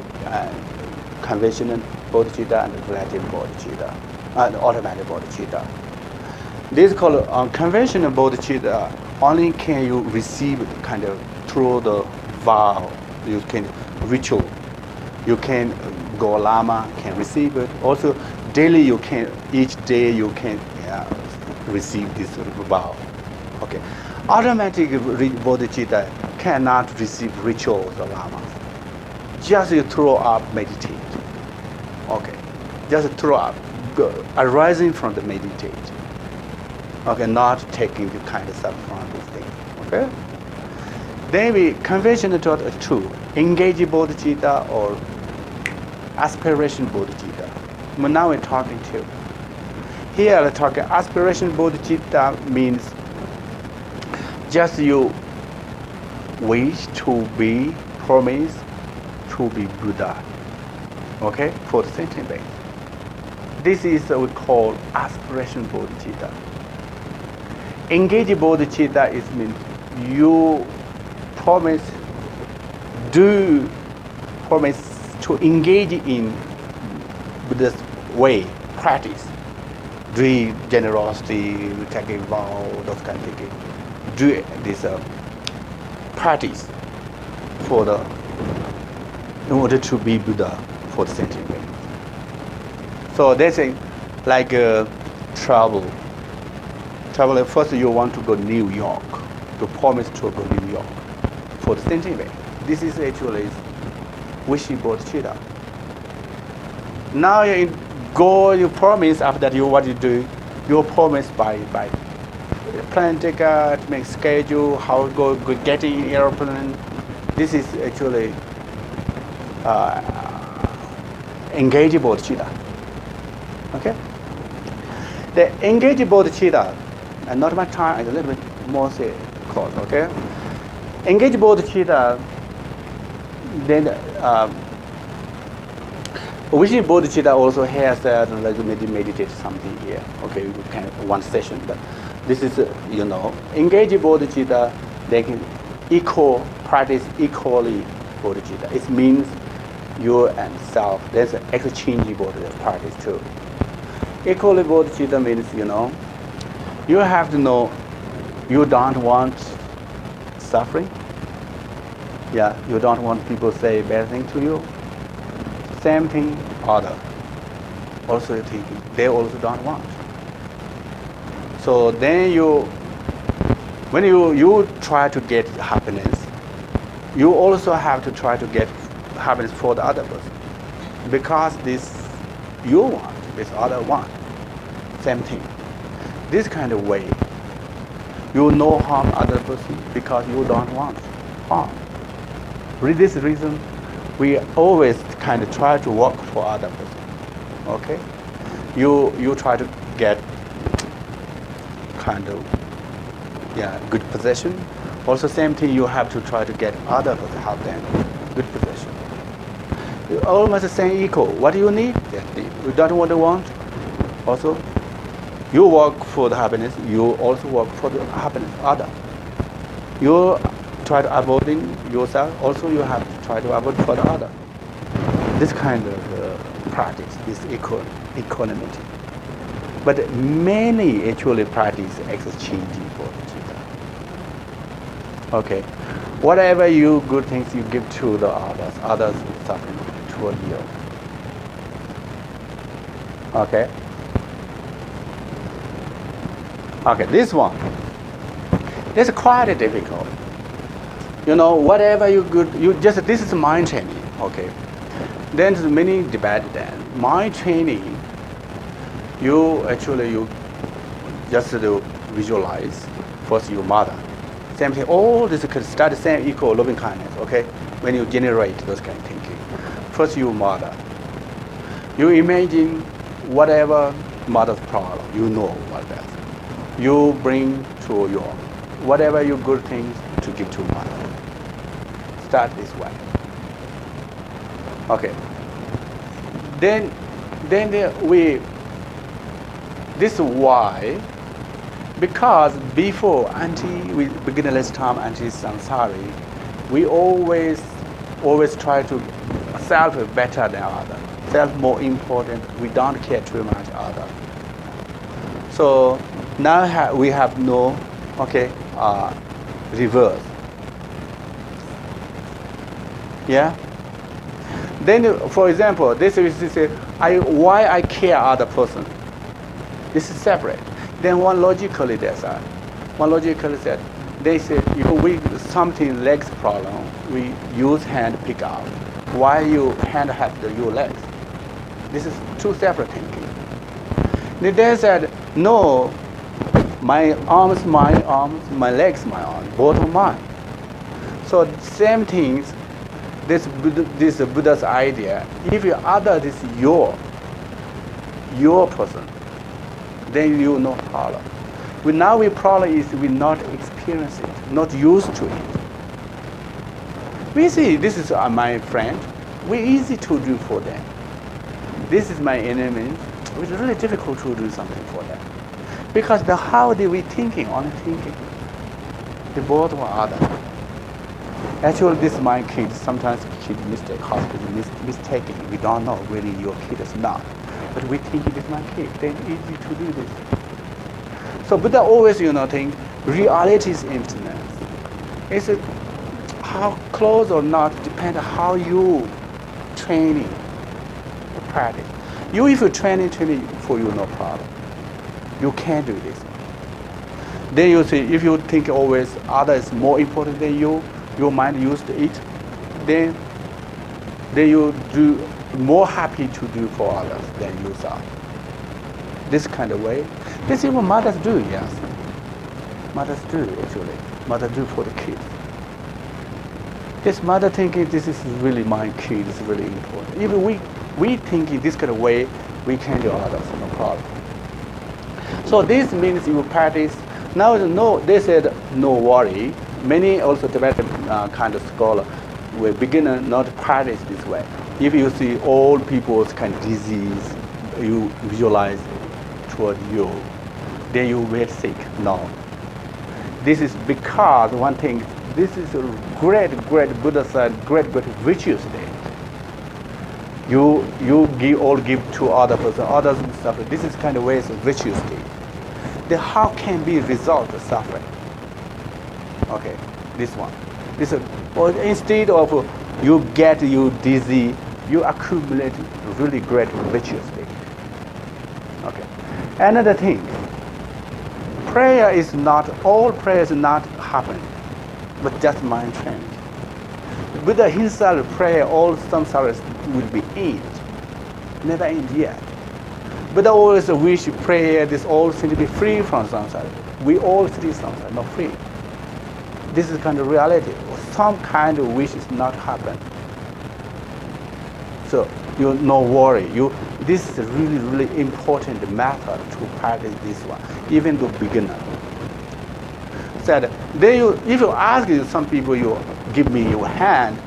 Speaker 1: conventional bodhicitta and relative bodhicitta, and automatic bodhicitta. This is called conventional bodhicitta. Only can you receive it kind of through the vow. You can ritual. You can go lama can receive it. Also daily you can, each day you can receive this vow. Okay. Automatic bodhicitta cannot receive rituals or lamas. Just you throw up, meditate. Okay. Just throw up, arising from the meditate. Okay, not taking the kind of stuff from this thing. Okay. Then we conventional taught two: engage bodhicitta or aspiration bodhicitta. But now we're talking to. Here we're talking aspiration bodhicitta means just you wish to be promised to be Buddha. Okay, for the sentient being. This is what we call aspiration bodhicitta. Engage bodhicitta is means you promise to engage in Buddha's way, practice, do generosity, take a vow, those kind of things. Do this practice in order to be Buddha for the sentient being. So that's like travel. Travel, first you want to go to New York, to promise to go to New York for the sentient being. This is actually wishing bodhicitta. Now you go, you promise after that what you do, you promise by plan ticket, make schedule, how go getting airplane. This is actually engage bodhicitta. Okay? The engage bodhicitta, and not my time, it's a little bit more say close, okay? Engage bodhicitta, then wishing bodhicitta also has like meditate something here. Okay, you can one session, but this is engage bodhicitta. They can practice equally bodhicitta. It means you and self. There's an exchangeable practice too. Equally bodhicitta means you have to know you don't want suffering. Yeah, you don't want people to say bad things to you. Same thing, other. Also thinking they also don't want. So then when you try to get happiness, you also have to try to get happiness for the other person. Because this you want, this other want. Same thing. This kind of way, you no harm other person because you don't want harm. For this reason, we always kind of try to work for other person. Okay? You try to get kind of good possession. Also same thing, you have to try to get other person, help them good possession. You almost the same equal. What do you need? You don't want. Also, you work for the happiness, you also work for the happiness other. You try to avoiding yourself, also you have to try to avoid for the other. This kind of practice is equanimity. But many actually practice exchanging bodhicitta. Okay. Whatever you good things you give to the others suffering toward you. Okay. Okay, this one. This is quite difficult. Whatever you good, this is mind training. Okay. Then there's many debate then. Mind training, you just do visualize first your mother. Same thing, all this could start the same equal loving kindness, okay? When you generate those kind of thinking. First your mother. You imagine whatever mother's problem, what that. You bring to your, whatever your good things to give to mother. Start this way. Okay. Then this is why, because before we begin this time anti-samsari, we always always try to self better than other, self more important. We don't care too much other. So now we have no reverse. Yeah. Then, for example, this is why I care other person. This is separate. Then one logically does that. One logically said, they say if we something legs problem, we use hand pick up. Why you hand have your legs? This is two separate thinking. Then they said, no, my arms, my legs, my arms, both are mine. So same things. This Buddha's idea. If you other is your person, then you no problem. Now we problem is we not experience it, not used to it. We see this is my friend. We easy to do for them. This is my enemy. It's really difficult to do something for them because how they we thinking, only thinking. They both were other. Actually, this is my kid. Sometimes kid mistake, hospital mistaken. We don't know really your kid is not. But we think it is my kid. Then easy to do this. So Buddha always, think reality is emptiness. It's how close or not depends on how you training, practice. If you training for you, no problem. You can do this. Then you see, if you think always others is more important than you, your mind used to it, then you do more happy to do for others than yourself. This kind of way. This is what mothers do, yes. Mothers do, actually. Mothers do for the kids. This mother thinking this is really my kid, is really important. Even we think in this kind of way, we can do others, no problem. So this means you practice. Now they said no worry. Many also Tibetan kind of scholar will begin not practice this way. If you see all people's kind of disease, you visualize toward you, then you will sick. No. This is because one thing, this is a great Buddha said, great virtue state. You give to other person, others suffer. This is kind of ways of virtue state. Then how can be result of suffering? Okay, this one. Or instead of you get you dizzy, you accumulate really great virtue state. Okay. Another thing, prayer is not happen, but just mind training. Buddha himself pray all samsaras will be end, never end yet. Buddha always wish prayer this all seem to be free from samsara. We all see samsara, not free. This is kind of reality. Some kind of wish is not happen. So you no worry. This is a really important method to practice this one, even the beginner. Said if you ask some people, you give me your hand,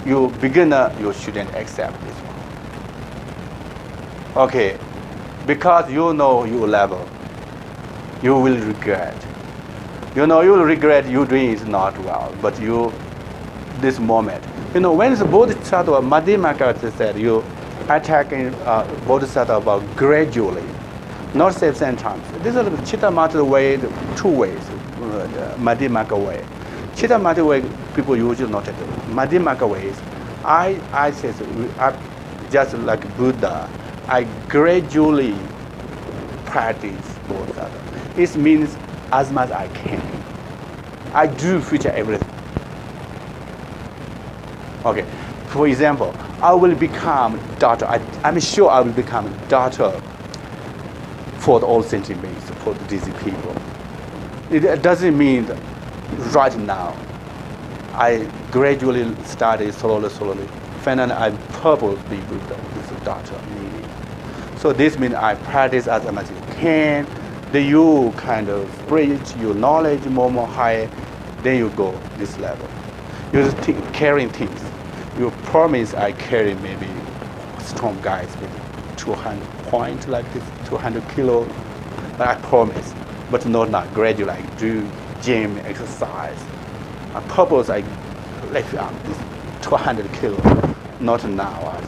Speaker 1: you beginner, you shouldn't accept this one. Okay, because you know your level, you will regret. You will regret you doing it not well, but this moment. When the Bodhisattva, Madhyamaka said, you attacking Bodhisattva gradually, not same times. This is the Chittamatra way, two ways, Madhyamaka way. Chittamatra way, people usually not do. Madhyamaka ways, I say, just like Buddha, I gradually practice Bodhisattva. It means as much as I can. I do future everything. Okay, for example, I will become daughter. I'm sure I will become daughter for the all sentient beings, for the dizzy people. It doesn't mean right now. I gradually study slowly. Finally, I purposely become this daughter. So this means I practice as much as you can. Then you kind of spread your knowledge more high. Then you go this level. You just carrying things. You promise I carry maybe strong guys with 200 points like this, 200 kilo. I promise, but not now. Gradually, I do gym exercise. I purpose I lift up this 200 kilo, not now.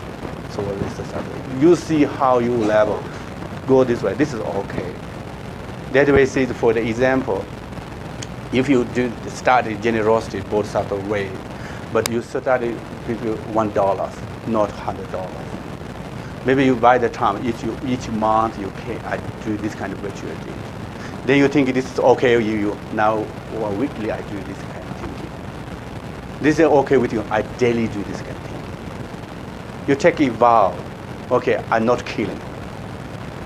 Speaker 1: So this is something. You see how you level, go this way. This is okay. That way is for the example. If you do study generosity, bodhisattva way, but you study people $1, not $100. Maybe you buy the time each month you can I do this kind of virtual deed. Then you think this is okay. You now or weekly I do this kind of thinking. This is okay with you. I daily do this kind of thing. You take a vow. Okay, I'm not killing.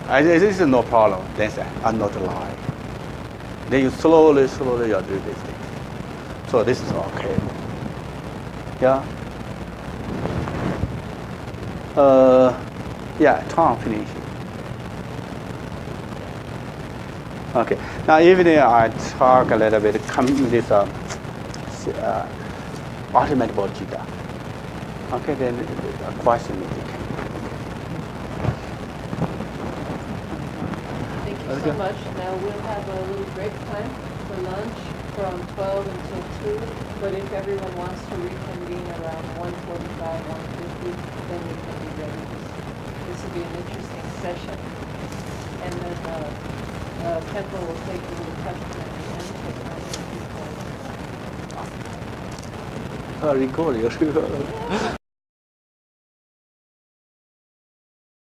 Speaker 1: This is no problem. Then say I'm not lying. Then you slowly you do this thing. So this is okay. Yeah. Yeah, time finishing. Okay. Now even I talk a little bit this ultimate bodhicitta. Okay, then a question is
Speaker 5: Thank you so much. Now we'll have a little break time for lunch from 12 until 2. But if everyone wants to reconvene around 1:45, 1:50, then we can be ready. This will be an interesting session. And then Khenpo will take a little question at the end.
Speaker 1: recording.